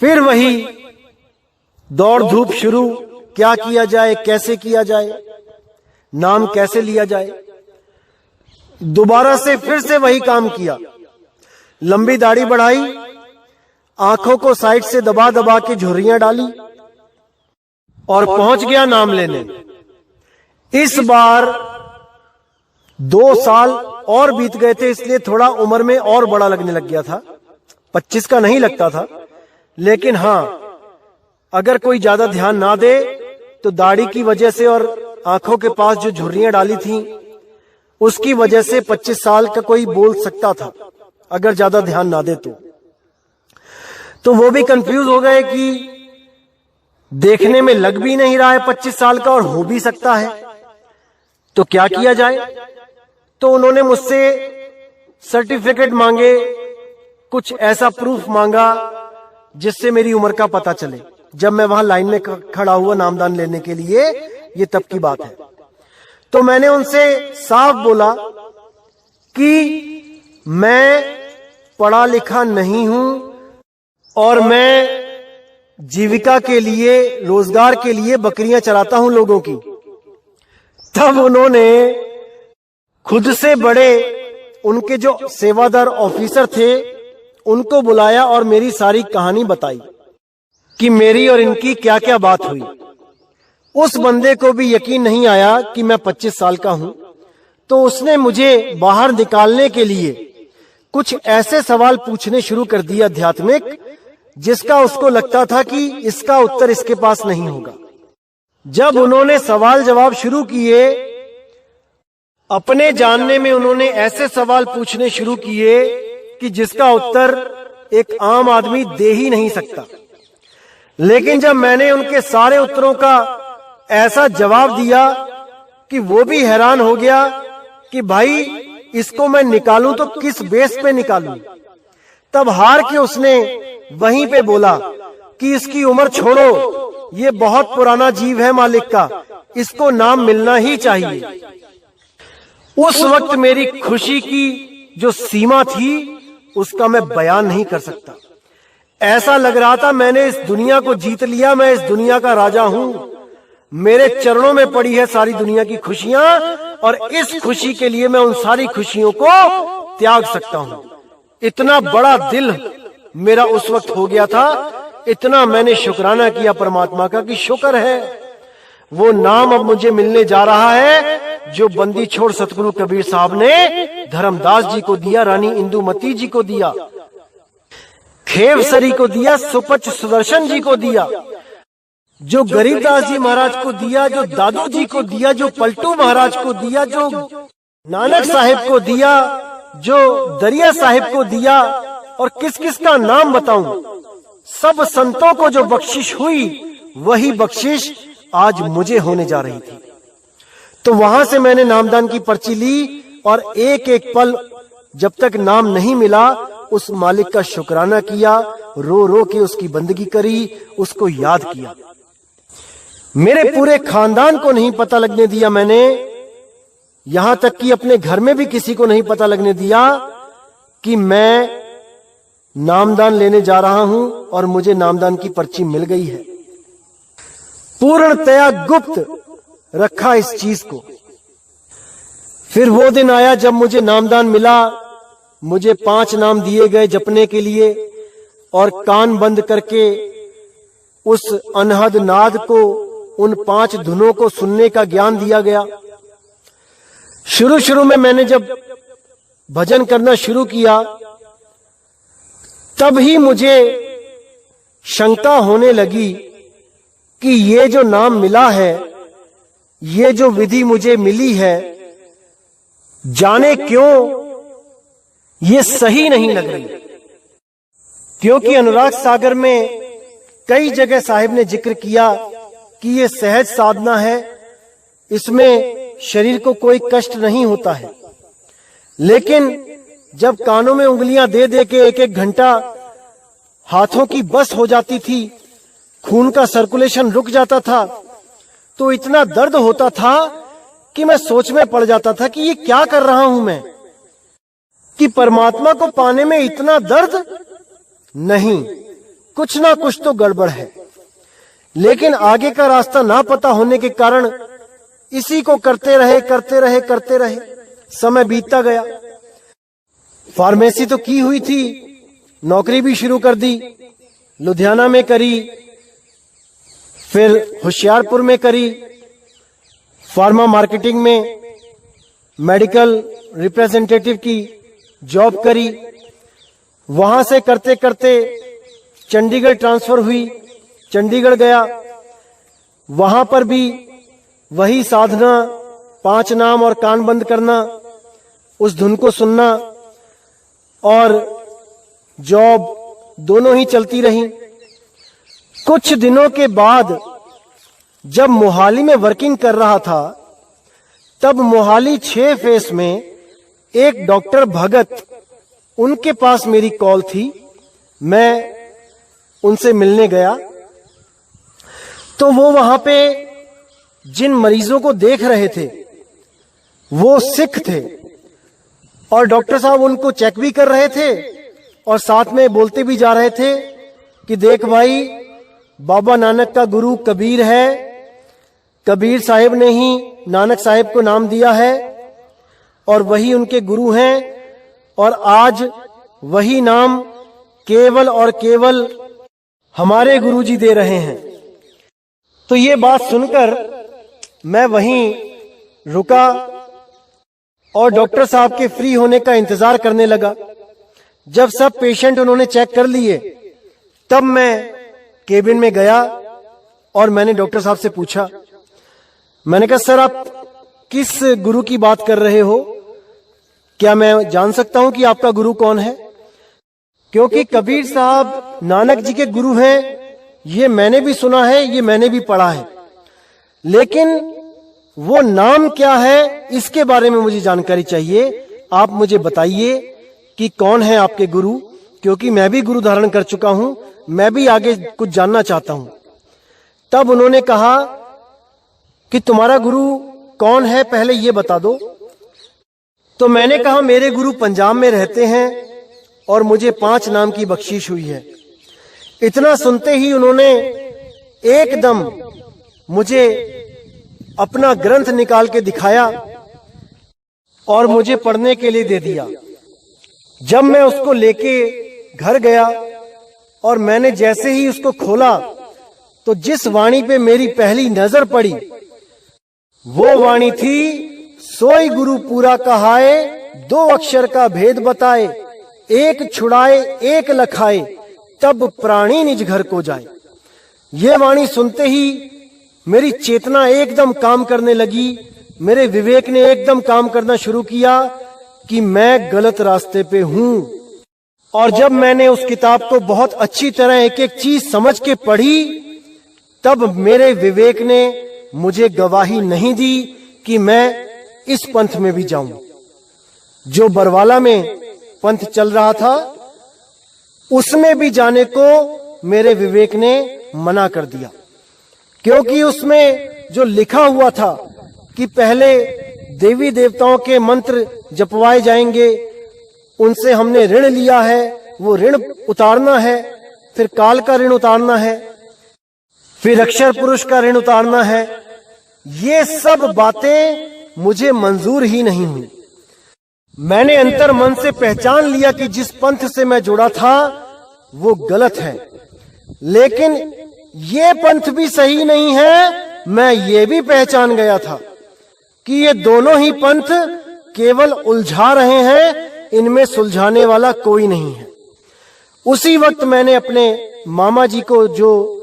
फिर वही दौड़ धूप शुरू, क्या किया जाए, कैसे किया जाए, नाम कैसे लिया जाए। दोबारा से फिर से वही काम किया। लंबी दाढ़ी बढ़ाई, आंखों को साइड से दबा दबा के झुर्रियां डाली और पहुंच गया नाम लेने। इस बार 2 साल और बीत गए थे, इसलिए थोड़ा उम्र में और बड़ा लगने लग गया था। 25 का नहीं लगता था, लेकिन हां, अगर कोई ज्यादा ध्यान ना दे तो दाढ़ी की वजह से और आंखों के पास जो झुर्रियां डाली थी उसकी वजह से 25 साल का कोई बोल सकता था, अगर ज्यादा ध्यान ना दे तो वो भी कंफ्यूज हो गए कि देखने में लग भी नहीं रहा है 25 साल का और हो भी सकता है, तो क्या किया जाए। तो उन्होंने मुझसे सर्टिफिकेट मांगे, कुछ ऐसा प्रूफ मांगा जिससे मेरी उम्र का पता चले। जब मैं वहां लाइन में खड़ा हुआ नामदान लेने के लिए, ये तब की बात है। तो मैंने उनसे साफ बोला कि मैं पढ़ा लिखा नहीं हूं और मैं जीविका के लिए, रोजगार के लिए बकरियां चराता हूं लोगों की। तब उन्होंने खुद से बड़े उनके जो सेवादार ऑफिसर थे उनको बुलाया और मेरी सारी कहानी बताई कि मेरी और इनकी क्या क्या बात हुई। उस बंदे को भी यकीन नहीं आया कि मैं 25 साल का हूं, तो उसने मुझे बाहर निकालने के लिए कुछ ऐसे सवाल पूछने शुरू कर दिए आध्यात्मिक, जिसका उसको लगता था कि इसका उत्तर इसके पास नहीं होगा। जब उन्होंने सवाल जवाब शुरू किए, अपने जानने में उन्होंने ऐसे सवाल पूछने शुरू किए कि जिसका उत्तर एक आम आदमी दे ही नहीं सकता। लेकिन जब मैंने उनके सारे उत्तरों का ऐसा जवाब दिया कि वो भी हैरान हो गया कि भाई इसको मैं निकालूं तो किस बेस पे निकालूं, तब हार के उसने वहीं पे बोला कि इसकी उम्र छोड़ो, ये बहुत पुराना जीव है मालिक का, इसको नाम मिलना ही चाहिए। उस वक्त मेरी खुशी की जो सीमा थी उसका मैं बयान नहीं कर सकता। ऐसा लग रहा था मैंने इस दुनिया को जीत लिया, मैं इस दुनिया का राजा हूं, मेरे चरणों में पड़ी है सारी दुनिया की खुशियां और इस खुशी के लिए मैं उन सारी खुशियों को त्याग सकता हूं। इतना बड़ा दिल मेरा उस वक्त हो गया था, इतना मैंने शुक्राना किया परमात्मा का कि शुक्र है वो नाम अब मुझे मिलने जा रहा है जो बंदी छोड़ सतगुरु कबीर साहब ने धर्मदास जी को दिया, रानी इंदुमती जी को दिया, खेवसरी को दिया, सुपच सुदर्शन जी को दिया, जो गरीबदास जी महाराज को दिया, जो दादू जी को दिया, जो पलटू महाराज को दिया, जो नानक साहिब को दिया, जो दरिया साहिब को दिया, और किस किस का नाम बताऊं। सब संतों को जो बख्शिश हुई वही बख्शिश आज मुझे होने जा रही थी। तो वहां से मैंने नामदान की पर्ची ली और एक एक पल जब तक नाम नहीं मिला उस मालिक का शुक्राना किया, रो रो के उसकी बंदगी करी, उसको याद किया। मेरे पूरे खानदान को नहीं पता लगने दिया मैंने, यहां तक कि अपने घर में भी किसी को नहीं पता लगने दिया कि मैं नामदान लेने जा रहा हूं और मुझे नामदान की पर्ची मिल गई है। पूर्णतया गुप्त रखा इस चीज को। फिर वो दिन आया जब मुझे नामदान मिला, मुझे 5 नाम दिए गए जपने के लिए और कान बंद करके उस अनहद नाद को, उन 5 धुनों को सुनने का ज्ञान दिया गया। शुरू शुरू में मैंने जब भजन करना शुरू किया तब ही मुझे शंका होने लगी कि ये जो नाम मिला है, ये जो विधि मुझे मिली है, जाने क्यों ये सही नहीं लग रही। क्योंकि अनुराग सागर में कई जगह साहिब ने जिक्र किया कि ये सहज साधना है, इसमें शरीर को कोई कष्ट नहीं होता है। लेकिन जब कानों में उंगलियां दे दे के 1-1 घंटा हाथों की बस हो जाती थी, खून का सर्कुलेशन रुक जाता था, तो इतना दर्द होता था कि मैं सोच में पड़ जाता था कि ये क्या कर रहा हूं मैं, कि परमात्मा को पाने में इतना दर्द नहीं, कुछ ना कुछ तो गड़बड़ है। लेकिन आगे का रास्ता ना पता होने के कारण इसी को करते रहे। समय बीतता गया। फार्मेसी तो की हुई थी, नौकरी भी शुरू कर दी, लुधियाना में करी, फिर होशियारपुर में करी, फार्मा मार्केटिंग में मेडिकल रिप्रेजेंटेटिव की जॉब करी। वहां से करते करते चंडीगढ़ ट्रांसफर हुई, चंडीगढ़ गया, वहां पर भी वही साधना, 5 नाम और कान बंद करना, उस धुन को सुनना और जॉब दोनों ही चलती रही। कुछ दिनों के बाद जब मोहाली में वर्किंग कर रहा था, तब मोहाली 6 फेस में एक डॉक्टर भगत, उनके पास मेरी कॉल थी। मैं उनसे मिलने गया तो वो वहां पे जिन मरीजों को देख रहे थे वो सिख थे और डॉक्टर साहब उनको चेक भी कर रहे थे और साथ में बोलते भी जा रहे थे कि देख भाई, बाबा नानक का गुरु कबीर है, कबीर साहिब ने ही नानक साहिब को नाम दिया है और वही उनके गुरु हैं और आज वही नाम केवल और केवल हमारे गुरुजी दे रहे हैं। तो ये बात सुनकर मैं वहीं रुका और डॉक्टर साहब के फ्री होने का इंतजार करने लगा। जब सब पेशेंट उन्होंने चेक कर लिए, तब मैं केबिन में गया और मैंने डॉक्टर साहब से पूछा, मैंने कहा सर आप किस गुरु की बात कर रहे हो? क्या मैं जान सकता हूं कि आपका गुरु कौन है? क्योंकि कबीर साहब नानक जी के गुरु हैं, ये मैंने भी सुना है, ये मैंने भी पढ़ा है, लेकिन वो नाम क्या है इसके बारे में मुझे जानकारी चाहिए। आप मुझे बताइए कि कौन है आपके गुरु, क्योंकि मैं भी गुरु धारण कर चुका हूं, मैं भी आगे कुछ जानना चाहता हूं। तब उन्होंने कहा कि तुम्हारा गुरु कौन है, पहले ये बता दो। तो मैंने कहा मेरे गुरु पंजाब में रहते हैं और मुझे 5 नाम की बख्शीश हुई है। इतना सुनते ही उन्होंने एकदम मुझे अपना ग्रंथ निकाल के दिखाया और मुझे पढ़ने के लिए दे दिया। जब मैं उसको लेके घर गया और मैंने जैसे ही उसको खोला तो जिस वाणी पे मेरी पहली नजर पड़ी वो वाणी थी, सोई गुरु पूरा कहाए, 2 अक्षर का भेद बताए, एक छुड़ाए एक लखाए, तब प्राणी निज घर को जाए। ये वाणी सुनते ही मेरी चेतना एकदम काम करने लगी, मेरे विवेक ने एकदम काम करना शुरू किया कि मैं गलत रास्ते पे हूं। और जब मैंने उस किताब को बहुत अच्छी तरह एक एक चीज समझ के पढ़ी, तब मेरे विवेक ने मुझे गवाही नहीं दी कि मैं इस पंथ में भी जाऊं। जो बरवाला में पंथ चल रहा था उसमें भी जाने को मेरे विवेक ने मना कर दिया, क्योंकि उसमें जो लिखा हुआ था कि पहले देवी देवताओं के मंत्र जपवाए जाएंगे, उनसे हमने ऋण लिया है, वो ऋण उतारना है, फिर काल का ऋण उतारना है, फिर अक्षर पुरुष का ऋण उतारना है। ये सब बातें मुझे मंजूर ही नहीं हुई। मैंने अंतर मन से पहचान लिया कि जिस पंथ से मैं जुड़ा था वो गलत है, लेकिन ये पंथ भी सही नहीं है। मैं ये भी पहचान गया था कि ये दोनों ही पंथ केवल उलझा रहे हैं, इनमें सुलझाने वाला कोई नहीं है। उसी वक्त मैंने अपने मामा जी को, जो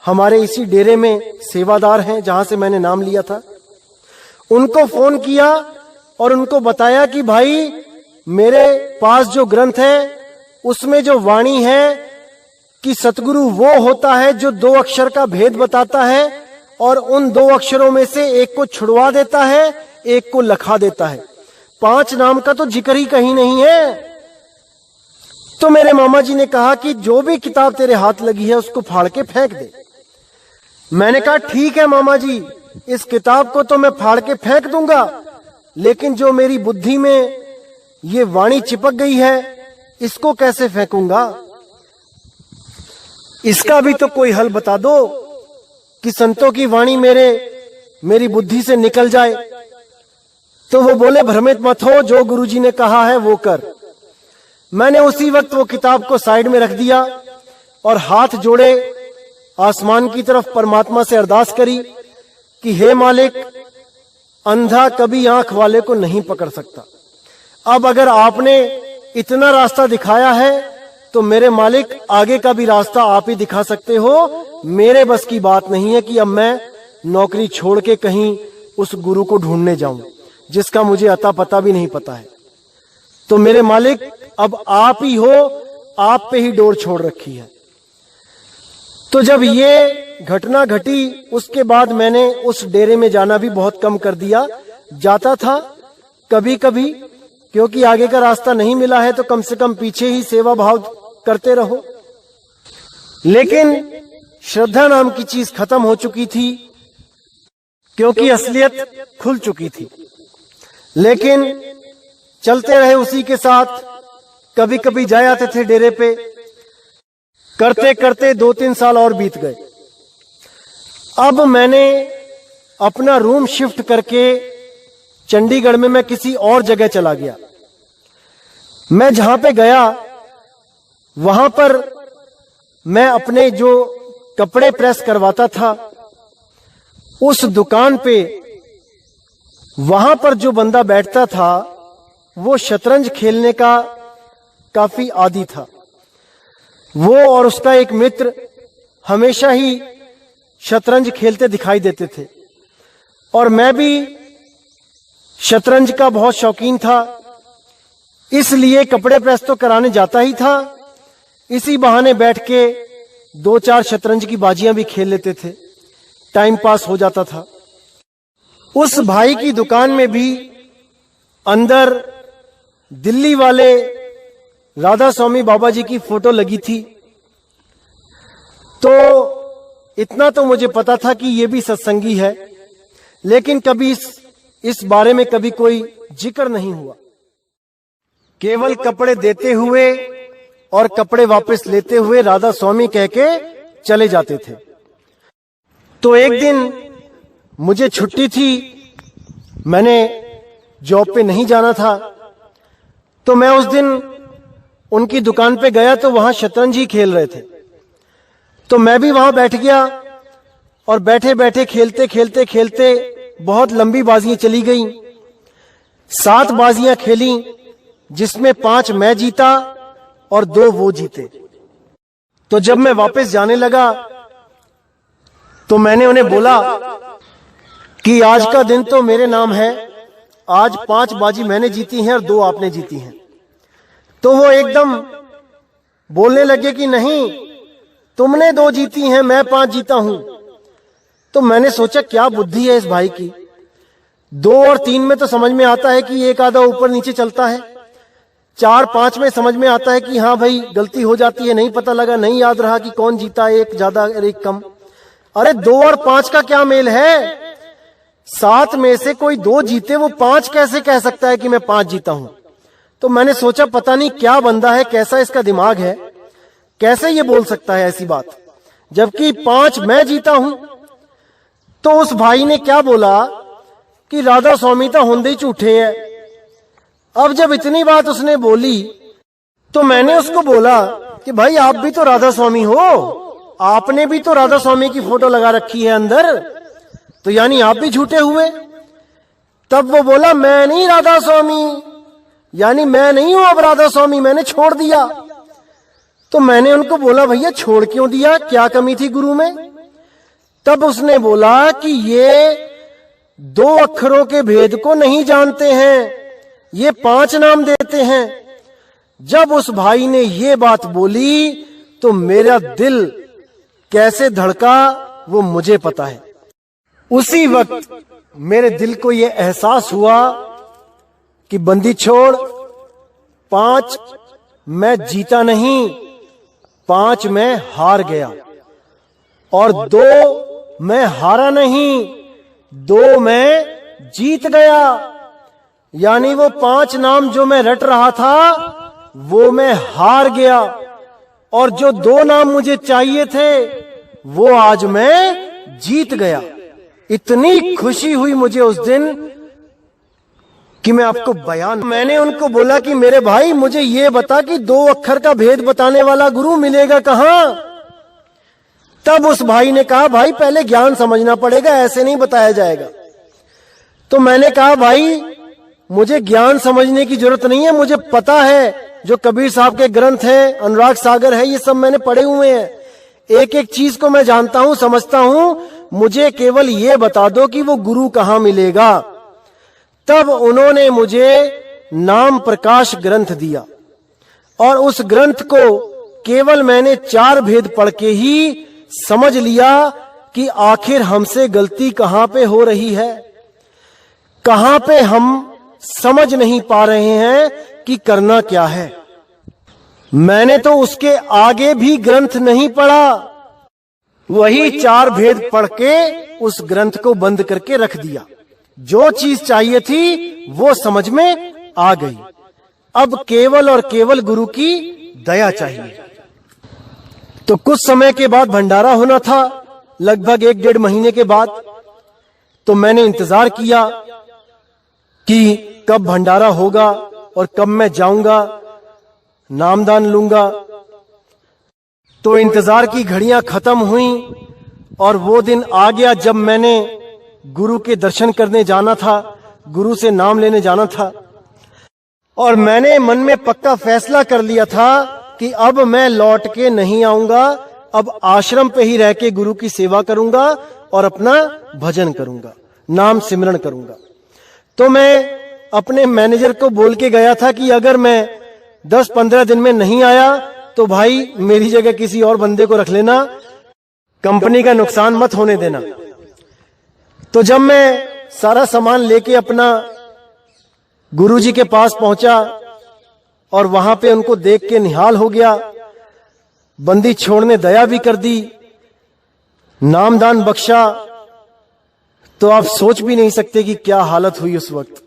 हमारे इसी डेरे में सेवादार हैं जहां से मैंने नाम लिया था, उनको फोन किया और उनको बताया कि भाई मेरे पास जो ग्रंथ है उसमें जो वाणी है कि सतगुरु वो होता है जो 2 अक्षर का भेद बताता है और उन 2 अक्षरों में से एक को छुड़वा देता है, एक को लखा देता है। 5 नाम का तो जिक्र ही कहीं नहीं है। तो मेरे मामा जी ने कहा कि जो भी किताब तेरे हाथ लगी है उसको फाड़ के फेंक दे। मैंने कहा ठीक है मामा जी, इस किताब को तो मैं फाड़ के फेंक दूंगा, लेकिन जो मेरी बुद्धि में ये वाणी चिपक गई है इसको कैसे फेंकूंगा? इसका भी तो कोई हल बता दो कि संतों की वाणी मेरी बुद्धि से निकल जाए। तो वो बोले भ्रमित मत हो, जो गुरुजी ने कहा है वो कर। मैंने उसी वक्त वो किताब को साइड में रख दिया और हाथ जोड़े आसमान की तरफ परमात्मा से अरदास करी कि हे मालिक, अंधा कभी आंख वाले को नहीं पकड़ सकता। अब अगर आपने इतना रास्ता दिखाया है तो मेरे मालिक आगे का भी रास्ता आप ही दिखा सकते हो। मेरे बस की बात नहीं है कि अब मैं नौकरी छोड़ के कहीं उस गुरु को ढूंढने जाऊं जिसका मुझे अता पता भी नहीं पता है। तो मेरे मालिक अब आप ही हो, आप पे ही डोर छोड़ रखी है। तो जब ये घटना घटी उसके बाद मैंने उस डेरे में जाना भी बहुत कम कर दिया। जाता था कभी कभी, क्योंकि आगे का रास्ता नहीं मिला है तो कम से कम पीछे ही सेवा भाव करते रहो। लेकिन श्रद्धा नाम की चीज खत्म हो चुकी थी, क्योंकि असलियत खुल चुकी थी। लेकिन चलते रहे उसी के साथ। कभी कभी जाए आते थे डेरे पे। करते करते 2-3 साल और बीत गए। अब मैंने अपना रूम शिफ्ट करके चंडीगढ़ में मैं किसी और जगह चला गया। मैं जहां पे गया वहां पर मैं अपने जो कपड़े प्रेस करवाता था उस दुकान पे, वहां पर जो बंदा बैठता था वो शतरंज खेलने का काफी आदी था। वो और उसका एक मित्र हमेशा ही शतरंज खेलते दिखाई देते थे और मैं भी शतरंज का बहुत शौकीन था, इसलिए कपड़े प्रेस तो कराने जाता ही था। इसी बहाने बैठ के 2-4 शतरंज की बाजियां भी खेल लेते थे, टाइम पास हो जाता था। उस भाई की दुकान में भी अंदर दिल्ली वाले राधा स्वामी बाबा जी की फोटो लगी थी। तो इतना तो मुझे पता था कि ये भी सत्संगी है, लेकिन कभी इस बारे में कभी कोई जिक्र नहीं हुआ। केवल कपड़े देते हुए और कपड़े वापस लेते हुए राधा स्वामी कह के चले जाते थे। तो एक दिन मुझे छुट्टी थी, मैंने जॉब पे नहीं जाना था, तो मैं उस दिन उनकी दुकान पे गया तो वहां शतरंज ही खेल रहे थे। तो मैं भी वहां बैठ गया और बैठे बैठे खेलते खेलते खेलते बहुत लंबी बाजियां चली गई। 7 बाजियां खेली जिसमें 5 मैं जीता और 2 वो जीते। तो जब मैं वापस जाने लगा तो मैंने उन्हें बोला कि आज का दिन तो मेरे नाम है, आज 5 बाजी मैंने जीती हैं और 2 आपने जीती हैं। तो वो एकदम बोलने लगे कि नहीं, तुमने 2 जीती हैं, मैं 5 जीता हूं। तो मैंने सोचा क्या बुद्धि है इस भाई की। 2 और 3 में तो समझ में आता है कि एक आधा ऊपर नीचे चलता है, 4-5 में समझ में आता है कि हाँ भाई गलती हो जाती है, नहीं पता लगा, नहीं याद रहा कि कौन जीता, एक ज्यादा और एक कम। अरे 2 और 5 का क्या मेल है? 7 में से कोई 2 जीते, वो 5 कैसे कह सकता है कि मैं 5 जीता हूं? तो मैंने सोचा पता नहीं क्या बंदा है, कैसा इसका दिमाग है, कैसे ये बोल सकता है ऐसी बात, जबकि 5 मैं जीता हूं। तो उस भाई ने क्या बोला कि राधा स्वामी तो होंदे ही झूठे है। अब जब इतनी बात उसने बोली तो मैंने उसको बोला कि भाई आप भी तो राधा स्वामी हो, आपने भी तो राधा स्वामी की फोटो लगा रखी है अंदर, तो यानी आप भी झूठे हुए। तब वो बोला मैं नहीं राधा स्वामी, यानी मैं नहीं हूं अब राधा स्वामी, मैंने छोड़ दिया। तो मैंने उनको बोला भैया छोड़ क्यों दिया, क्या कमी थी गुरु में? तब उसने बोला कि ये 2 अक्षरों के भेद को नहीं जानते हैं, ये 5 नाम देते हैं। जब उस भाई ने ये बात बोली तो मेरा दिल कैसे धड़का वो मुझे पता है। उसी वक्त मेरे दिल को ये एहसास हुआ कि बंदी छोड़, 5 मैं जीता नहीं, 5 मैं हार गया, और 2 मैं हारा नहीं, 2 मैं जीत गया। यानी वो 5 नाम जो मैं रट रहा था वो मैं हार गया, और जो 2 नाम मुझे चाहिए थे वो आज मैं जीत गया। इतनी खुशी हुई मुझे उस दिन कि मैं आपको बयान। मैंने उनको बोला कि मेरे भाई मुझे ये बता कि 2 अक्षर का भेद बताने वाला गुरु मिलेगा कहां। तब उस भाई ने कहा, भाई पहले ज्ञान समझना पड़ेगा, ऐसे नहीं बताया जाएगा। तो मैंने कहा, भाई मुझे ज्ञान समझने की जरूरत नहीं है, मुझे पता है जो कबीर साहब के ग्रंथ है, अनुराग सागर है, ये सब मैंने पढ़े हुए हैं। एक एक चीज को मैं जानता हूं, समझता हूं, मुझे केवल ये बता दो कि वो गुरु कहां मिलेगा। तब उन्होंने मुझे नाम प्रकाश ग्रंथ दिया और उस ग्रंथ को केवल मैंने 4 भेद पढ़ के ही समझ लिया कि आखिर हमसे गलती कहां पे हो रही है, कहां पे हम समझ नहीं पा रहे हैं कि करना क्या है। मैंने तो उसके आगे भी ग्रंथ नहीं पढ़ा, वही 4 भेद पढ़ के उस ग्रंथ को बंद करके रख दिया। जो चीज चाहिए थी वो समझ में आ गई। अब केवल और केवल गुरु की दया चाहिए। तो कुछ समय के बाद भंडारा होना था, लगभग 1-1.5 महीने के बाद। तो मैंने इंतजार किया कि कब भंडारा होगा और कब मैं जाऊंगा, नामदान लूंगा। तो इंतजार की घड़ियां खत्म हुई और वो दिन आ गया जब मैंने गुरु के दर्शन करने जाना था, गुरु से नाम लेने जाना था। और मैंने मन में पक्का फैसला कर लिया था कि अब मैं लौट के नहीं आऊंगा, अब आश्रम पे ही रह के गुरु की सेवा करूंगा और अपना भजन करूंगा, नाम सिमरन करूंगा। तो मैं अपने मैनेजर को बोल के गया था कि अगर मैं 10-15 दिन में नहीं आया तो भाई मेरी जगह किसी और बंदे को रख लेना, कंपनी का नुकसान मत होने देना। तो जब मैं सारा सामान लेके अपना गुरुजी के पास पहुंचा और वहां पे उनको देख के निहाल हो गया, बंदी छोड़ने दया भी कर दी, नामदान बख्शा, तो आप सोच भी नहीं सकते कि क्या हालत हुई उस वक्त।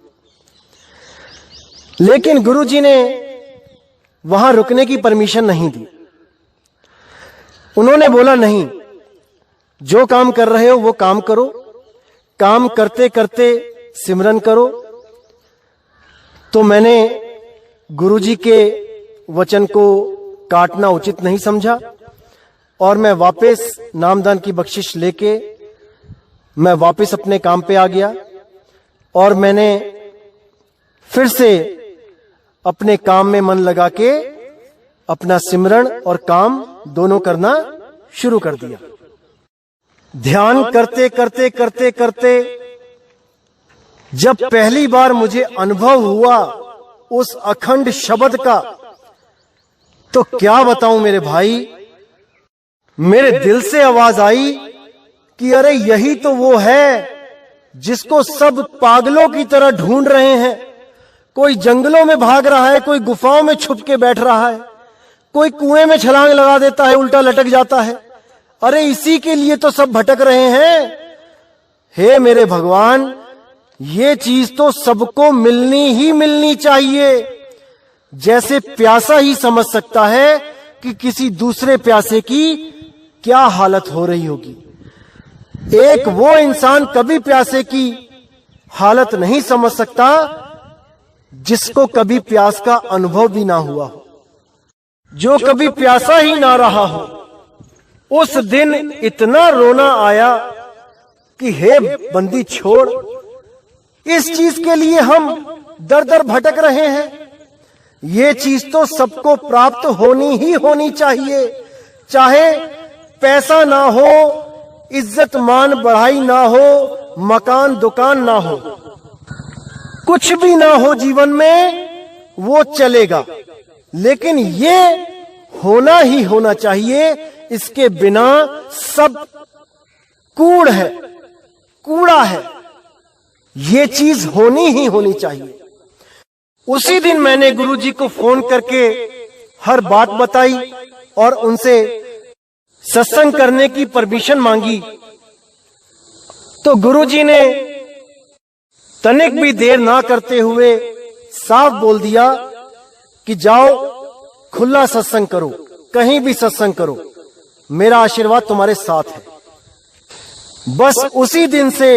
लेकिन गुरुजी ने वहां रुकने की परमिशन नहीं दी। उन्होंने बोला, नहीं, जो काम कर रहे हो वो काम करो, काम करते करते सिमरन करो। तो मैंने गुरुजी के वचन को काटना उचित नहीं समझा और मैं वापस नामदान की बख्शिश लेके मैं वापस अपने काम पे आ गया और मैंने फिर से अपने काम में मन लगा के अपना सिमरन और काम दोनों करना शुरू कर दिया। ध्यान करते करते करते करते जब पहली बार मुझे अनुभव हुआ उस अखंड शब्द का, तो क्या बताऊं मेरे भाई, मेरे दिल से आवाज आई कि अरे यही तो वो है जिसको सब पागलों की तरह ढूंढ रहे हैं। कोई जंगलों में भाग रहा है, कोई गुफाओं में छुप के बैठ रहा है, कोई कुएं में छलांग लगा देता है, उल्टा लटक जाता है। अरे इसी के लिए तो सब भटक रहे हैं। हे मेरे भगवान, ये चीज तो सबको मिलनी ही मिलनी चाहिए। जैसे प्यासा ही समझ सकता है कि किसी दूसरे प्यासे की क्या हालत हो रही होगी, एक वो इंसान कभी प्यासे की हालत नहीं समझ सकता जिसको कभी प्यास का अनुभव भी ना हुआ हो, जो कभी प्यासा ही ना रहा हो। उस दिन इतना रोना आया कि हे बंदी छोड़, इस चीज के लिए हम दर दर भटक रहे हैं। ये चीज तो सबको प्राप्त होनी ही होनी चाहिए, चाहे पैसा ना हो, इज्जत मान बढ़ाई ना हो, मकान दुकान ना हो, कुछ भी ना हो जीवन में वो चलेगा, लेकिन ये होना ही होना चाहिए। इसके बिना सब कूड़ है, कूड़ा है। ये चीज होनी ही होनी चाहिए। उसी दिन मैंने गुरुजी को फोन करके हर बात बताई और उनसे सत्संग करने की परमिशन मांगी। तो गुरुजी ने तनिक भी देर ना करते हुए साफ बोल दिया कि जाओ खुला सत्संग करो, कहीं भी सत्संग करो, मेरा आशीर्वाद तुम्हारे साथ है। बस उसी दिन से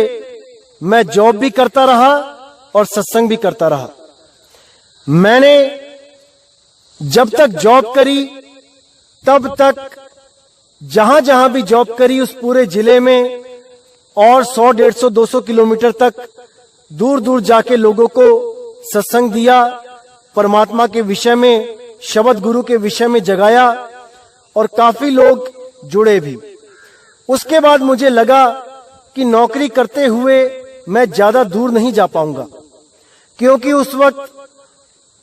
मैं जॉब भी करता रहा, और सत्संग भी करता रहा। मैंने जब तक जॉब करी तब तक जहां जहां भी जॉब करी उस पूरे जिले में और 100, 150, 200 किलोमीटर तक दूर दूर जाके लोगों को सत्संग दिया, परमात्मा के विषय में, शब्द गुरु के विषय में जगाया और काफी लोग जुड़े भी। उसके बाद मुझे लगा कि नौकरी करते हुए मैं ज्यादा दूर नहीं जा पाऊंगा, क्योंकि उस वक्त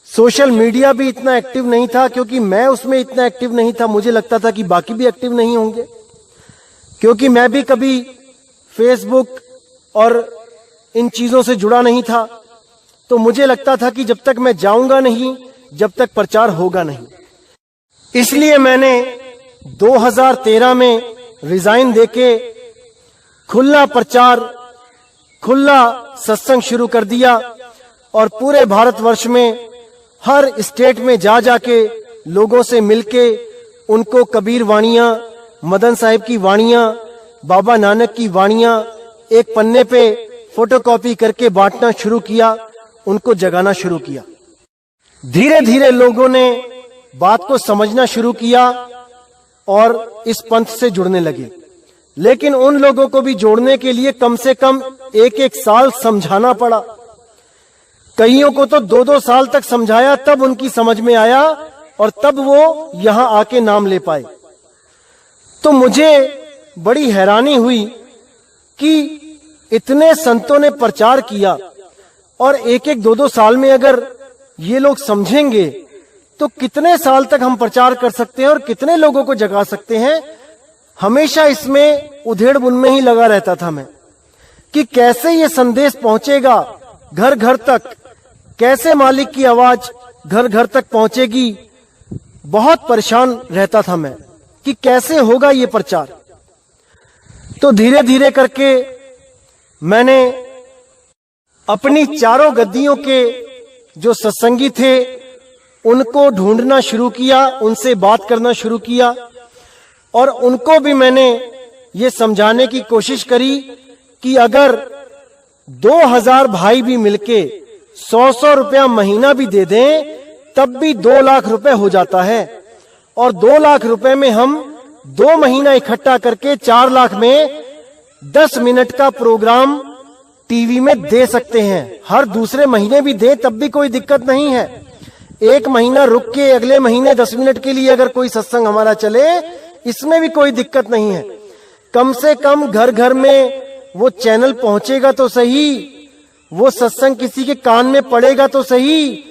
सोशल मीडिया भी इतना एक्टिव नहीं था, क्योंकि मैं उसमें इतना एक्टिव नहीं था। मुझे लगता था कि बाकी भी एक्टिव नहीं होंगे, क्योंकि मैं भी कभी फेसबुक और इन चीजों से जुड़ा नहीं था। तो मुझे लगता था कि जब तक मैं जाऊंगा नहीं, जब तक प्रचार होगा नहीं। इसलिए मैंने 2013 में रिजाइन देके खुला प्रचार, खुला सत्संग शुरू कर दिया और पूरे भारतवर्ष में हर स्टेट में जा जाके लोगों से मिलके उनको कबीर वाणियां, मदन साहिब की वाणियां, बाबा नानक की वाणियां एक पन्ने पे फोटोकॉपी करके बांटना शुरू किया, उनको जगाना शुरू किया। धीरे धीरे लोगों ने बात को समझना शुरू किया और इस पंथ से जुड़ने लगे। लेकिन उन लोगों को भी जोड़ने के लिए कम से कम 1-1 साल समझाना पड़ा। कईयों को तो 2-2 साल तक समझाया, तब उनकी समझ में आया और तब वो यहां आके नाम ले पाए। तो मुझे बड़ी हैरानी हुई कि इतने संतों ने प्रचार किया और 1-1, 2-2 साल में अगर ये लोग समझेंगे तो कितने साल तक हम प्रचार कर सकते हैं और कितने लोगों को जगा सकते हैं। हमेशा इसमें उधेड़-बुन में ही लगा रहता था मैं कि कैसे ये संदेश पहुंचेगा घर घर तक, कैसे मालिक की आवाज घर घर तक पहुंचेगी। बहुत परेशान रहता था मैं कि कैसे होगा ये प्रचार। तो धीरे धीरे करके मैंने अपनी चारों गद्दियों के जो सत्संगी थे उनको ढूंढना शुरू किया, उनसे बात करना शुरू किया और उनको भी मैंने ये समझाने की कोशिश करी कि अगर 2000 भाई भी मिलके 100-100 रुपया महीना भी दे दें तब भी 2 लाख रुपए हो जाता है और 2 लाख रुपए में हम 2 महीना इकट्ठा करके 4 लाख में 10 मिनट का प्रोग्राम टीवी में दे सकते हैं। हर दूसरे महीने भी दे तब भी कोई दिक्कत नहीं है। 1 महीना रुक के अगले महीने 10 मिनट के लिए अगर कोई सत्संग हमारा चले, इसमें भी कोई दिक्कत नहीं है। कम से कम घर घर में वो चैनल पहुंचेगा तो सही, वो सत्संग किसी के कान में पड़ेगा तो सही।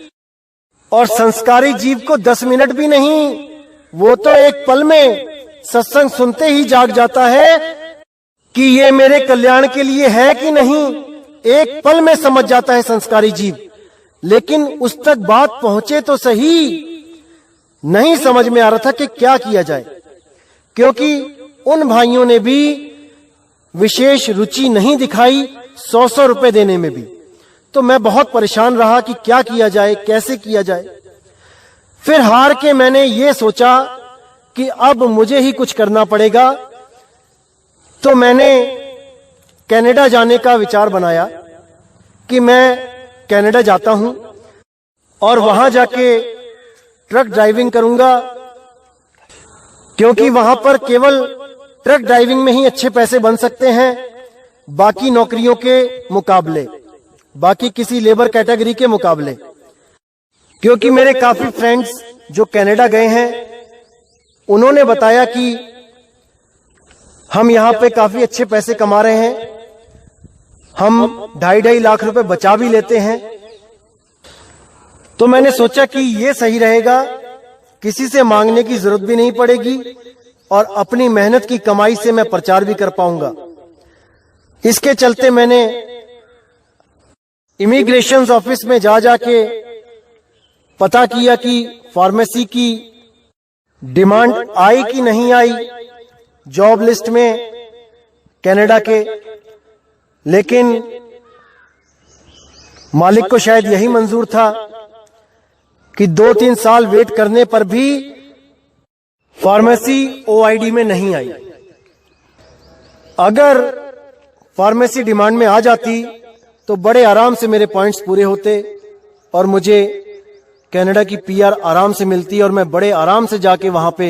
और संस्कारी जीव को 10 मिनट भी नहीं, वो तो एक पल में सत्संग सुनते ही जाग जाता है कि ये मेरे कल्याण के लिए है कि नहीं। एक पल में समझ जाता है संस्कारी जीव, लेकिन उस तक बात पहुंचे तो सही। नहीं समझ में आ रहा था कि क्या किया जाए, क्योंकि उन भाइयों ने भी विशेष रुचि नहीं दिखाई 100-100 रुपए देने में भी। तो मैं बहुत परेशान रहा कि क्या किया जाए, कैसे किया जाए। फिर हार के मैंने ये सोचा कि अब मुझे ही कुछ करना पड़ेगा। तो मैंने कनाडा जाने का विचार बनाया कि मैं कनाडा जाता हूं और वहां जाके ट्रक ड्राइविंग करूंगा, क्योंकि वहां पर केवल ट्रक ड्राइविंग में ही अच्छे पैसे बन सकते हैं, बाकी नौकरियों के मुकाबले, बाकी किसी लेबर कैटेगरी के मुकाबले। क्योंकि मेरे काफी फ्रेंड्स जो कनाडा गए हैं उन्होंने बताया कि हम यहां पे काफी अच्छे पैसे कमा रहे हैं, हम 2.5 लाख रुपए बचा भी लेते हैं। तो मैंने सोचा कि ये सही रहेगा, किसी से मांगने की जरूरत भी नहीं पड़ेगी और अपनी मेहनत की कमाई से मैं प्रचार भी कर पाऊंगा। इसके चलते मैंने इमिग्रेशन ऑफिस में जा जाके पता किया कि फार्मेसी की डिमांड आई कि नहीं आई जॉब लिस्ट में कनाडा के। लेकिन मालिक को शायद यही मंजूर था कि 2-3 साल वेट करने पर भी फार्मेसी ओआईडी में नहीं आई। अगर फार्मेसी डिमांड में आ जाती तो बड़े आराम से मेरे पॉइंट्स पूरे होते और मुझे कनाडा की पीआर आराम से मिलती और मैं बड़े आराम से जाके वहां पे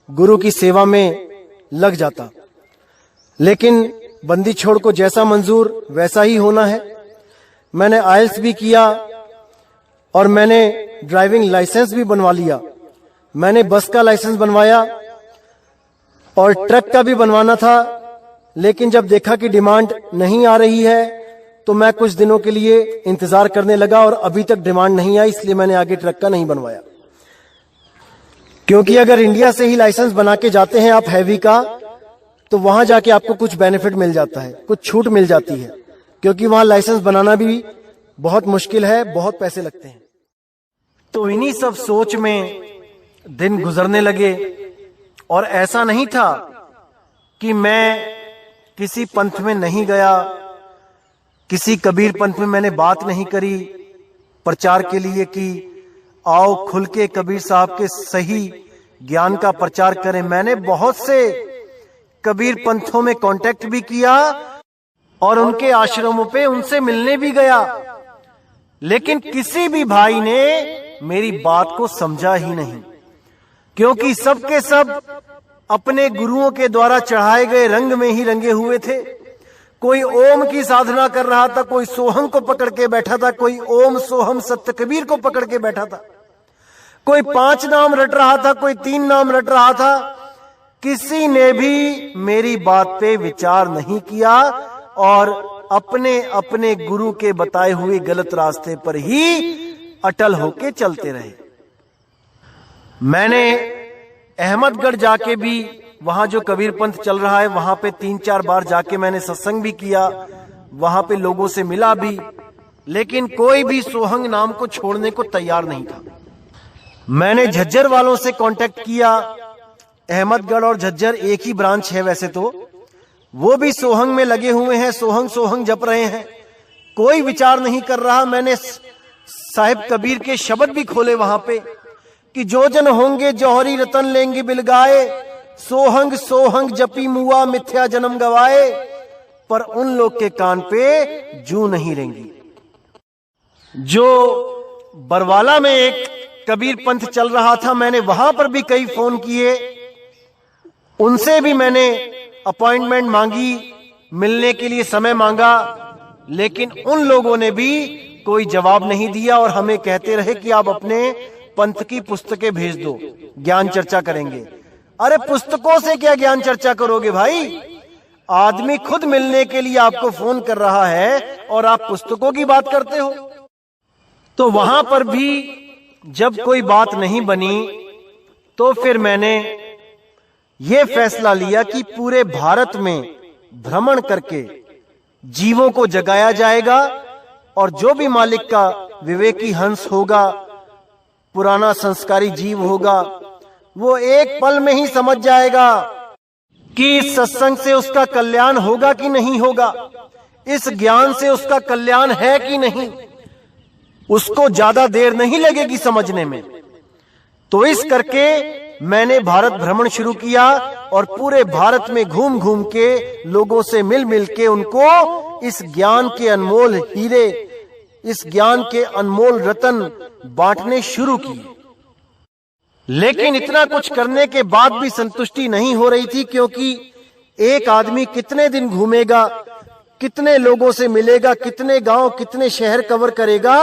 गुरु की सेवा में लग जाता। लेकिन बंदी छोड़ को जैसा मंजूर वैसा ही होना है। मैंने आइल्स भी किया और मैंने ड्राइविंग लाइसेंस भी बनवा लिया। मैंने बस का लाइसेंस बनवाया और ट्रक का भी बनवाना था, लेकिन जब देखा कि डिमांड नहीं आ रही है तो मैं कुछ दिनों के लिए इंतजार करने लगा और अभी तक डिमांड नहीं आई, इसलिए मैंने आगे ट्रक का नहीं बनवाया। क्योंकि अगर इंडिया से ही लाइसेंस बना के जाते हैं आप हैवी का, तो वहां जाके आपको कुछ बेनिफिट मिल जाता है, कुछ छूट मिल जाती है, क्योंकि वहां लाइसेंस बनाना भी बहुत मुश्किल है, बहुत पैसे लगते हैं। तो इन्हीं सब सोच में दिन गुजरने लगे और ऐसा नहीं था कि मैं किसी पंथ में नहीं गया, किसी कबीर पंथ में मैंने बात नहीं करी प्रचार के लिए कि आओ खुल के कबीर साहब के सही ज्ञान का प्रचार करें। मैंने बहुत से कबीर पंथों में कांटेक्ट भी किया और उनके आश्रमों पे उनसे मिलने भी गया, लेकिन किसी भी भाई ने मेरी बात को समझा ही नहीं, क्योंकि सबके सब अपने गुरुओं के द्वारा चढ़ाए गए रंग में ही रंगे हुए थे। कोई ओम की साधना कर रहा था, कोई सोहम को पकड़ के बैठा था, कोई ओम सोहम सत्य कबीर को पकड़ के बैठा था, कोई 5 नाम रट रहा था, कोई 3 नाम रट रहा था। किसी ने भी मेरी बात पे विचार नहीं किया और अपने अपने गुरु के बताए हुए गलत रास्ते पर ही अटल होके चलते रहे। मैंने अहमदगढ़ जाके भी, वहां जो कबीर पंथ चल रहा है वहां पे 3-4 बार जाके मैंने सत्संग भी किया, वहां पे लोगों से मिला भी, लेकिन कोई भी सोहंग नाम को छोड़ने को तैयार नहीं था। मैंने झज्जर वालों से कांटेक्ट किया, अहमदगढ़ और झज्जर एक ही ब्रांच है वैसे तो, वो भी सोहंग में लगे हुए हैं, सोहंग सोहंग जप रहे हैं, कोई विचार नहीं कर रहा। मैंने साहिब कबीर के शब्द भी खोले वहां पे कि जो जन होंगे जौहरी रतन लेंगे बिलगाए, सोहंग सोहंग जपी मुआ मिथ्या जन्म गवाए, पर उन लोग के कान पे जू नहीं रेंगी। जो बरवाला में एक कबीर पंथ चल रहा था, मैंने वहां पर भी कई फोन किए, उनसे भी मैंने अपॉइंटमेंट मांगी, मिलने के लिए समय मांगा, लेकिन उन लोगों ने भी कोई जवाब नहीं दिया और हमें कहते रहे कि आप अपने पंथ की पुस्तकें भेज दो, ज्ञान चर्चा करेंगे। अरे पुस्तकों से क्या ज्ञान चर्चा करोगे भाई? आदमी खुद मिलने के लिए आपको फोन कर रहा है और आप पुस्तकों की बात करते हो। तो वहां पर भी जब कोई बात नहीं बनी तो फिर मैंने ये फैसला लिया कि पूरे भारत में भ्रमण करके जीवों को जगाया जाएगा और जो भी मालिक का विवेकी हंस होगा, पुराना संस्कारी जीव होगा, वो एक पल में ही समझ जाएगा कि इस सत्संग से उसका कल्याण होगा कि नहीं होगा, इस ज्ञान से उसका कल्याण है कि नहीं। उसको ज्यादा देर नहीं लगेगी समझने में। तो इस करके मैंने भारत भ्रमण शुरू किया और पूरे भारत में घूम घूम के लोगों से मिल मिल के उनको इस ज्ञान के अनमोल हीरे, इस ज्ञान के अनमोल रतन बांटने शुरू किए। लेकिन इतना कुछ करने के बाद भी संतुष्टि नहीं हो रही थी, क्योंकि एक आदमी कितने दिन घूमेगा, कितने लोगों से मिलेगा, कितने गांव, कितने शहर कवर करेगा।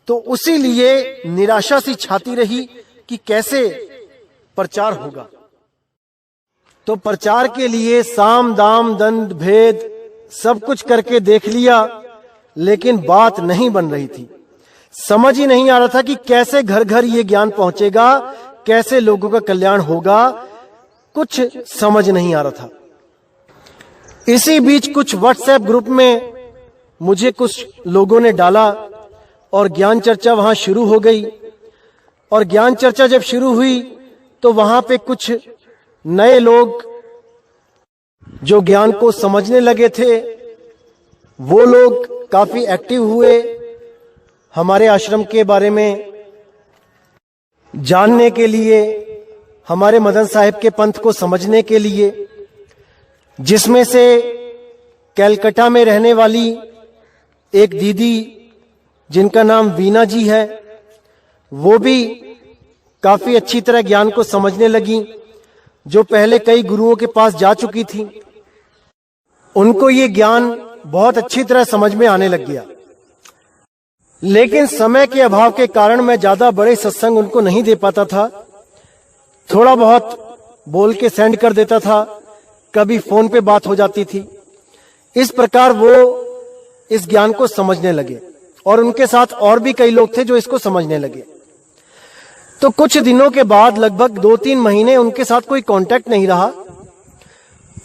तो उसी लिए निराशा सी छाती रही कि कैसे प्रचार होगा। तो प्रचार के लिए साम दाम दंड भेद सब कुछ करके देख लिया, लेकिन बात नहीं बन रही थी। समझ ही नहीं आ रहा था कि कैसे घर घर ये ज्ञान पहुंचेगा, कैसे लोगों का कल्याण होगा, कुछ समझ नहीं आ रहा था। इसी बीच कुछ व्हाट्सएप ग्रुप में मुझे कुछ लोगों ने डाला और ज्ञान चर्चा वहां शुरू हो गई। और ज्ञान चर्चा जब शुरू हुई तो वहां पे कुछ नए लोग जो ज्ञान को समझने लगे थे, वो लोग काफी एक्टिव हुए हमारे आश्रम के बारे में जानने के लिए, हमारे मदन साहिब के पंथ को समझने के लिए, जिसमें से कलकत्ता में रहने वाली एक दीदी जिनका नाम वीना जी है, वो भी काफी अच्छी तरह ज्ञान को समझने लगी, जो पहले कई गुरुओं के पास जा चुकी थी। उनको ये ज्ञान बहुत अच्छी तरह समझ में आने लग गया। लेकिन समय के अभाव के कारण मैं ज्यादा बड़े सत्संग उनको नहीं दे पाता था। थोड़ा बहुत बोल के सेंड कर देता था, कभी फोन पे बात हो जाती थी। इस प्रकार वो इस ज्ञान को समझने लगे और उनके साथ और भी कई लोग थे जो इसको समझने लगे। तो कुछ दिनों के बाद, लगभग 2-3 महीने उनके साथ कोई कांटेक्ट नहीं रहा,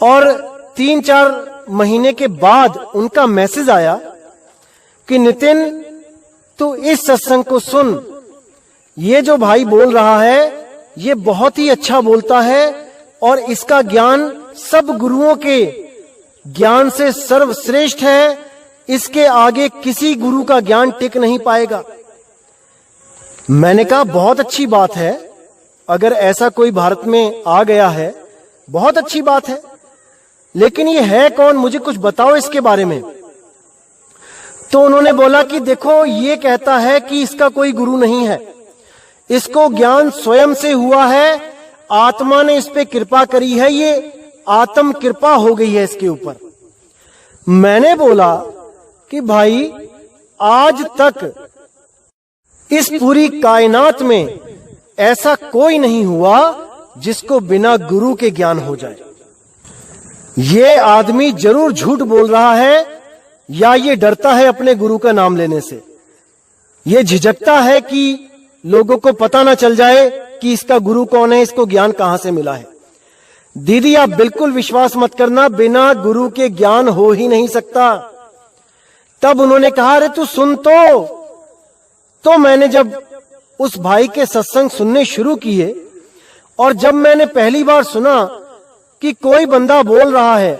और 3-4 महीने के बाद उनका मैसेज आया कि नितिन, तू इस सत्संग को सुन, ये जो भाई बोल रहा है ये बहुत ही अच्छा बोलता है और इसका ज्ञान सब गुरुओं के ज्ञान से सर्वश्रेष्ठ है, इसके आगे किसी गुरु का ज्ञान टिक नहीं पाएगा। मैंने कहा बहुत अच्छी बात है, अगर ऐसा कोई भारत में आ गया है बहुत अच्छी बात है, लेकिन ये है कौन, मुझे कुछ बताओ इसके बारे में। तो उन्होंने बोला कि देखो, ये कहता है कि इसका कोई गुरु नहीं है, इसको ज्ञान स्वयं से हुआ है, आत्मा ने इस पे कृपा करी है, ये आत्म कृपा हो गई है इसके ऊपर। मैंने बोला कि भाई, आज तक इस पूरी कायनात में ऐसा कोई नहीं हुआ जिसको बिना गुरु के ज्ञान हो जाए। ये आदमी जरूर झूठ बोल रहा है, या ये डरता है अपने गुरु का नाम लेने से, ये झिझकता है कि लोगों को पता ना चल जाए कि इसका गुरु कौन है, इसको ज्ञान कहां से मिला है। दीदी, आप बिल्कुल विश्वास मत करना, बिना गुरु के ज्ञान हो ही नहीं सकता। तब उन्होंने कहा, अरे तू सुन तो मैंने जब उस भाई के सत्संग सुनने शुरू किए, और जब मैंने पहली बार सुना कि कोई बंदा बोल रहा है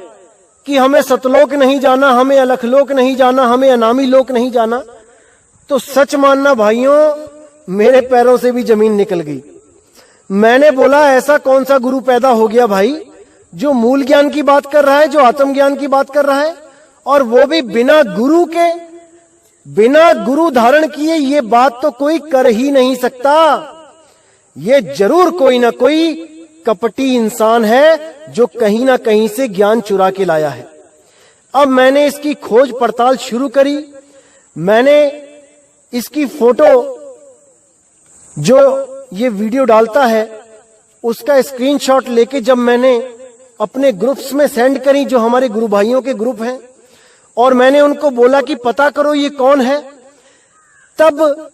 कि हमें सतलोक नहीं जाना, हमें अलखलोक नहीं जाना, हमें अनामी लोक नहीं जाना, तो सच मानना भाइयों, मेरे पैरों से भी जमीन निकल गई। मैंने बोला, ऐसा कौन सा गुरु पैदा हो गया भाई जो मूल ज्ञान की बात कर रहा है, जो आत्म ज्ञान की बात कर रहा है, और वो भी बिना गुरु के, बिना गुरु धारण किए। ये बात तो कोई कर ही नहीं सकता। ये जरूर कोई ना कोई कपटी इंसान है जो कहीं ना कहीं से ज्ञान चुरा के लाया है। अब मैंने इसकी खोज पड़ताल शुरू करी। मैंने इसकी फोटो, जो ये वीडियो डालता है, उसका स्क्रीनशॉट लेके जब मैंने अपने ग्रुप्स में सेंड करी, जो हमारे गुरु भाइयों के ग्रुप हैं, और मैंने उनको बोला कि पता करो ये कौन है, तब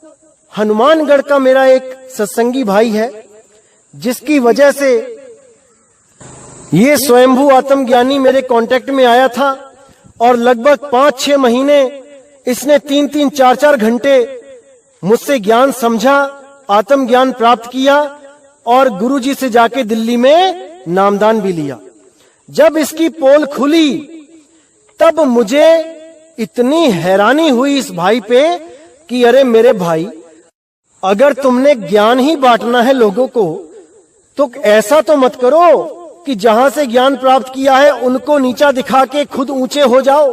हनुमानगढ़ का मेरा एक सत्संगी भाई है, जिसकी वजह से ये स्वयंभू आत्मज्ञानी मेरे कांटेक्ट में आया था, और लगभग 5-6 महीने इसने 3-3, 4-4 घंटे मुझसे ज्ञान समझा, आत्म ज्ञान प्राप्त किया, और गुरुजी से जाके दिल्ली में नामदान भी लिया। जब इसकी पोल खुली तब मुझे इतनी हैरानी हुई इस भाई पे कि अरे मेरे भाई, अगर तुमने ज्ञान ही बांटना है लोगों को, तो ऐसा तो मत करो कि जहां से ज्ञान प्राप्त किया है उनको नीचा दिखा के खुद ऊंचे हो जाओ।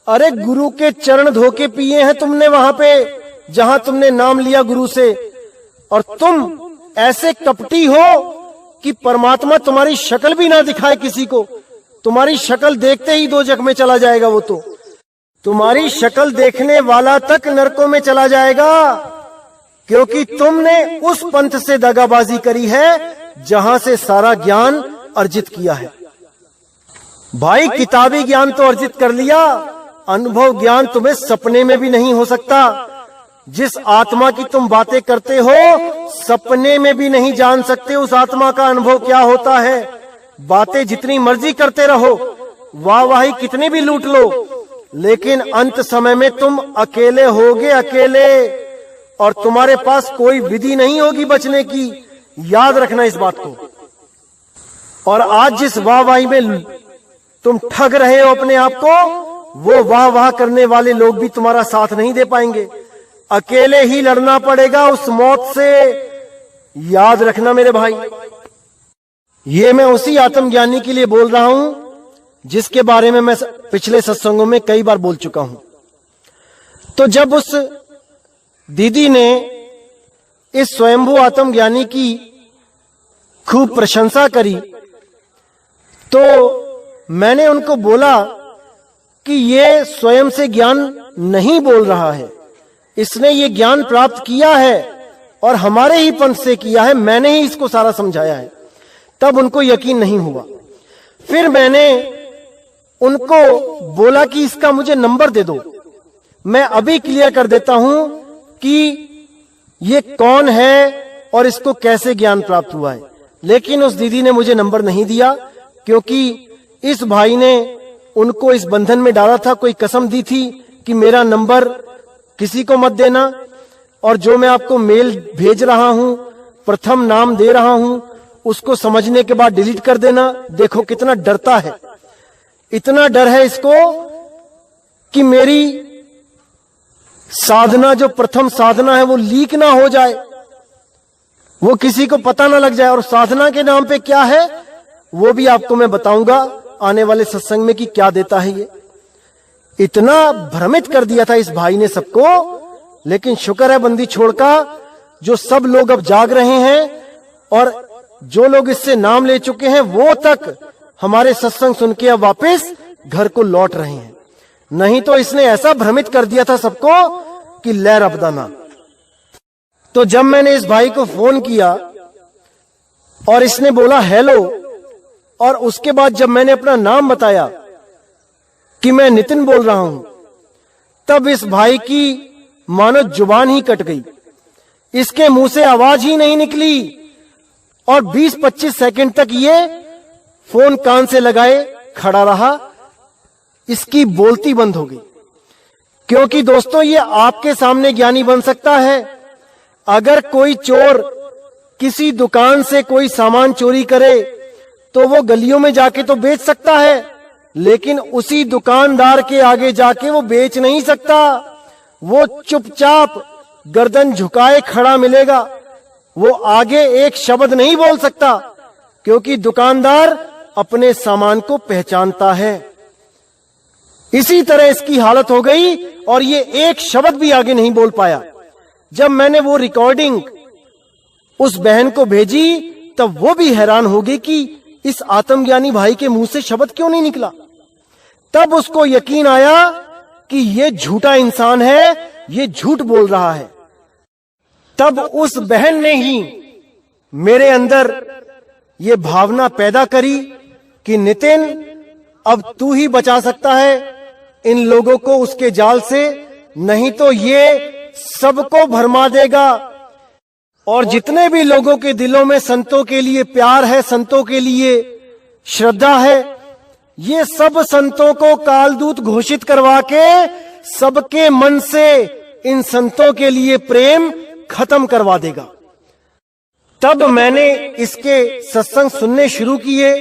अरे गुरु के चरण धोके पिए हैं तुमने वहां पे जहां तुमने नाम लिया गुरु से, और तुम ऐसे कपटी हो कि परमात्मा तुम्हारी शक्ल भी ना दिखाए किसी को। तुम्हारी शक्ल देखते ही दोजख में चला जाएगा, वो तो तुम्हारी शक्ल देखने वाला तक नरकों में चला जाएगा, क्योंकि तुमने उस पंथ से दगाबाजी करी है जहां से सारा ज्ञान अर्जित किया है। भाई, किताबी ज्ञान तो अर्जित कर लिया, अनुभव ज्ञान तुम्हें सपने में भी नहीं हो सकता। जिस आत्मा की तुम बातें करते हो, सपने में भी नहीं जान सकते उस आत्मा का अनुभव क्या होता है। बातें जितनी मर्जी करते रहो, वाहवाही कितनी भी लूट लो, लेकिन अंत समय में तुम अकेले होगे, अकेले, और तुम्हारे पास कोई विधि नहीं होगी बचने की। याद रखना इस बात को। और आज जिस वाहवाही में तुम ठग रहे हो अपने आप को, वो वाह वाह करने वाले लोग भी तुम्हारा साथ नहीं दे पाएंगे। अकेले ही लड़ना पड़ेगा उस मौत से। याद रखना मेरे भाई। ये मैं उसी आत्मज्ञानी के लिए बोल रहा हूं जिसके बारे में मैं पिछले सत्संगों में कई बार बोल चुका हूं। तो जब उस दीदी ने इस स्वयंभू आत्मज्ञानी की खूब प्रशंसा करी, तो मैंने उनको बोला कि ये स्वयं से ज्ञान नहीं बोल रहा है, इसने ये ज्ञान प्राप्त किया है और हमारे ही पंथ से किया है, मैंने ही इसको सारा समझाया है। तब उनको यकीन नहीं हुआ। फिर मैंने उनको बोला कि इसका मुझे नंबर दे दो, मैं अभी क्लियर कर देता हूं कि ये कौन है और इसको कैसे ज्ञान प्राप्त हुआ है। लेकिन उस दीदी ने मुझे नंबर नहीं दिया, क्योंकि इस भाई ने उनको इस बंधन में डाला था, कोई कसम दी थी कि मेरा नंबर किसी को मत देना, और जो मैं आपको मेल भेज रहा हूं, प्रथम नाम दे रहा हूं, उसको समझने के बाद डिलीट कर देना। देखो कितना डरता है, इतना डर है इसको कि मेरी साधना, जो प्रथम साधना है, वो लीक ना हो जाए, वो किसी को पता ना लग जाए। और साधना के नाम पे क्या है वो भी आपको मैं बताऊंगा आने वाले सत्संग में कि क्या देता है ये। इतना भ्रमित कर दिया था इस भाई ने सबको। लेकिन शुक्र है बंदी छोड़ का, जो सब लोग अब जाग रहे हैं और जो लोग इससे नाम ले चुके हैं वो तक हमारे सत्संग सुन के अब वापस घर को लौट रहे हैं। नहीं तो इसने ऐसा भ्रमित कर दिया था सबको कि लहर अपदाना। तो जब मैंने इस भाई को फोन किया और इसने बोला हेलो, और उसके बाद जब मैंने अपना नाम बताया कि मैं नितिन बोल रहा हूं, तब इस भाई की मानो जुबान ही कट गई, इसके मुंह से आवाज ही नहीं निकली और 20-25 सेकंड तक ये फोन कान से लगाए खड़ा रहा, इसकी बोलती बंद हो गई। क्योंकि दोस्तों ये आपके सामने ज्ञानी बन सकता है। अगर कोई चोर किसी दुकान से कोई सामान चोरी करे तो वो गलियों में जाके तो बेच सकता है, लेकिन उसी दुकानदार के आगे जाके वो बेच नहीं सकता। वो चुपचाप गर्दन झुकाए खड़ा मिलेगा, वो आगे एक शब्द नहीं बोल सकता, क्योंकि दुकानदार अपने सामान को पहचानता है। इसी तरह इसकी हालत हो गई और ये एक शब्द भी आगे नहीं बोल पाया। जब मैंने वो रिकॉर्डिंग उस बहन को भेजी तब वो भी हैरान हो गई कि इस आत्मज्ञानी भाई के मुंह से शब्द क्यों नहीं निकला। तब उसको यकीन आया कि ये झूठा इंसान है, ये झूठ बोल रहा है। तब उस बहन ने ही मेरे अंदर ये भावना पैदा करी कि नितिन, अब तू ही बचा सकता है इन लोगों को उसके जाल से, नहीं तो ये सबको भरमा देगा। और जितने भी लोगों के दिलों में संतों के लिए प्यार है, संतों के लिए श्रद्धा है, ये सब संतों को कालदूत घोषित करवा के सबके मन से इन संतों के लिए प्रेम खत्म करवा देगा। तब मैंने इसके सत्संग सुनने शुरू किए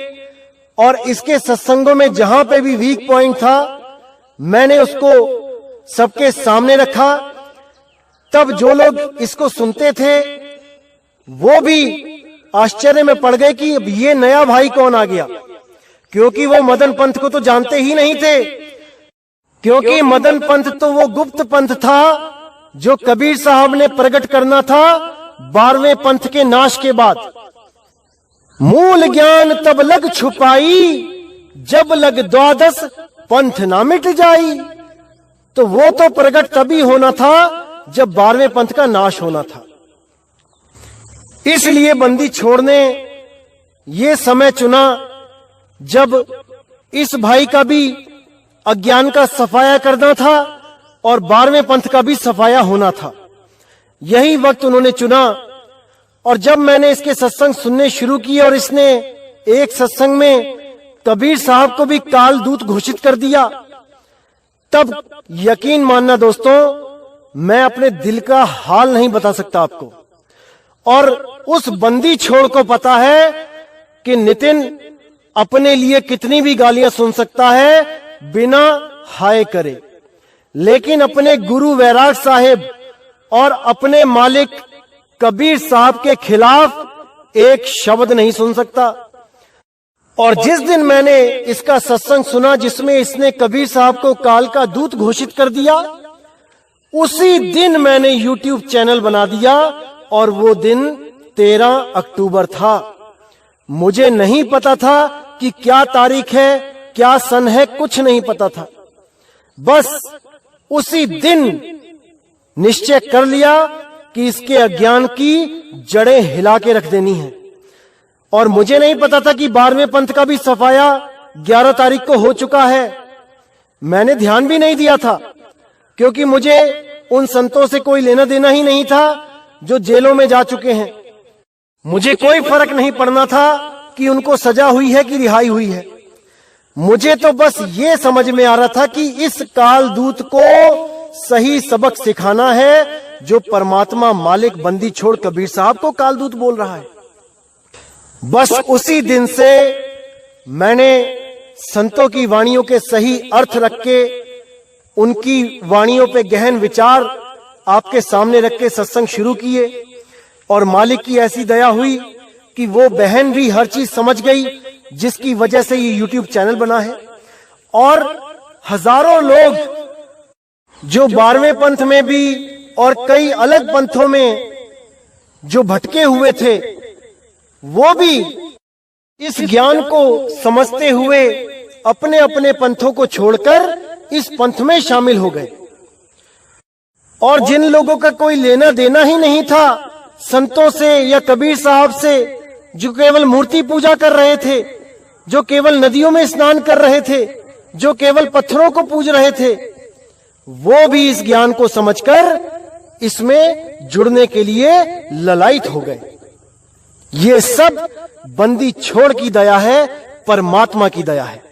और इसके सत्संगों में जहां पे भी वीक पॉइंट था मैंने उसको सबके सामने रखा। तब जो लोग इसको सुनते थे वो भी आश्चर्य में पड़ गए कि अब ये नया भाई कौन आ गया, क्योंकि वो मदन पंथ को तो जानते ही नहीं थे। क्योंकि मदन पंथ तो वो गुप्त पंथ था जो कबीर साहब ने प्रकट करना था 12वें पंथ के नाश के बाद। मूल ज्ञान तब लग छुपाई, जब लग 12 पंथ ना मिट जाई। तो वो तो प्रकट तभी होना था जब 12वें पंथ का नाश होना था। इसलिए बंदी छोड़ ने ये समय चुना जब इस भाई का भी अज्ञान का सफाया करना था और 12वें पंथ का भी सफाया होना था। यही वक्त उन्होंने चुना। और जब मैंने इसके सत्संग सुनने शुरू किए और इसने एक सत्संग में कबीर साहब को भी कालदूत घोषित कर दिया, तब यकीन मानना दोस्तों, मैं अपने दिल का हाल नहीं बता सकता आपको। और उस बंदी छोड़ को पता है कि नितिन अपने लिए कितनी भी गालियां सुन सकता है बिना हाय करे, लेकिन अपने गुरु वैराग साहिब और अपने मालिक कबीर साहब के खिलाफ एक शब्द नहीं सुन सकता। और जिस दिन मैंने इसका सत्संग सुना जिसमें इसने कबीर साहब को काल का दूत घोषित कर दिया, उसी दिन मैंने YouTube चैनल बना दिया और वो दिन 13 अक्टूबर था। मुझे नहीं पता था कि क्या तारीख है, क्या सन है, कुछ नहीं पता था। बस उसी दिन निश्चय कर लिया कि इसके अज्ञान की जड़ें हिला के रख देनी है। और मुझे नहीं पता था कि 12वें पंथ का भी सफाया 11 तारीख को हो चुका है। मैंने ध्यान भी नहीं दिया था, क्योंकि मुझे उन संतों से कोई लेना देना ही नहीं था जो जेलों में जा चुके हैं। मुझे कोई फर्क नहीं पड़ना था कि उनको सजा हुई है कि रिहाई हुई है। मुझे तो बस ये समझ में आ रहा था कि इस कालदूत को सही सबक सिखाना है, जो परमात्मा मालिक बंदी छोड़ कबीर साहब को कालदूत बोल रहा है। बस उसी दिन से मैंने संतों की वाणियों के सही अर्थ रख के, उनकी वाणियों पे गहन विचार आपके सामने रख के सत्संग शुरू किए। और मालिक की ऐसी दया हुई कि वो बहन भी हर चीज समझ गई, जिसकी वजह से ये YouTube चैनल बना है। और हजारों लोग जो 12वें पंथ में भी और कई अलग पंथों में जो भटके हुए थे, वो भी इस ज्ञान को समझते हुए अपने अपने पंथों को छोड़कर इस पंथ में शामिल हो गए। और जिन लोगों का कोई लेना देना ही नहीं था संतों से या कबीर साहब से, जो केवल मूर्ति पूजा कर रहे थे, जो केवल नदियों में स्नान कर रहे थे, जो केवल पत्थरों को पूज रहे थे, वो भी इस ज्ञान को समझकर इसमें जुड़ने के लिए ललायत हो गए। ये सब बंदी छोड़ की दया है, परमात्मा की दया है।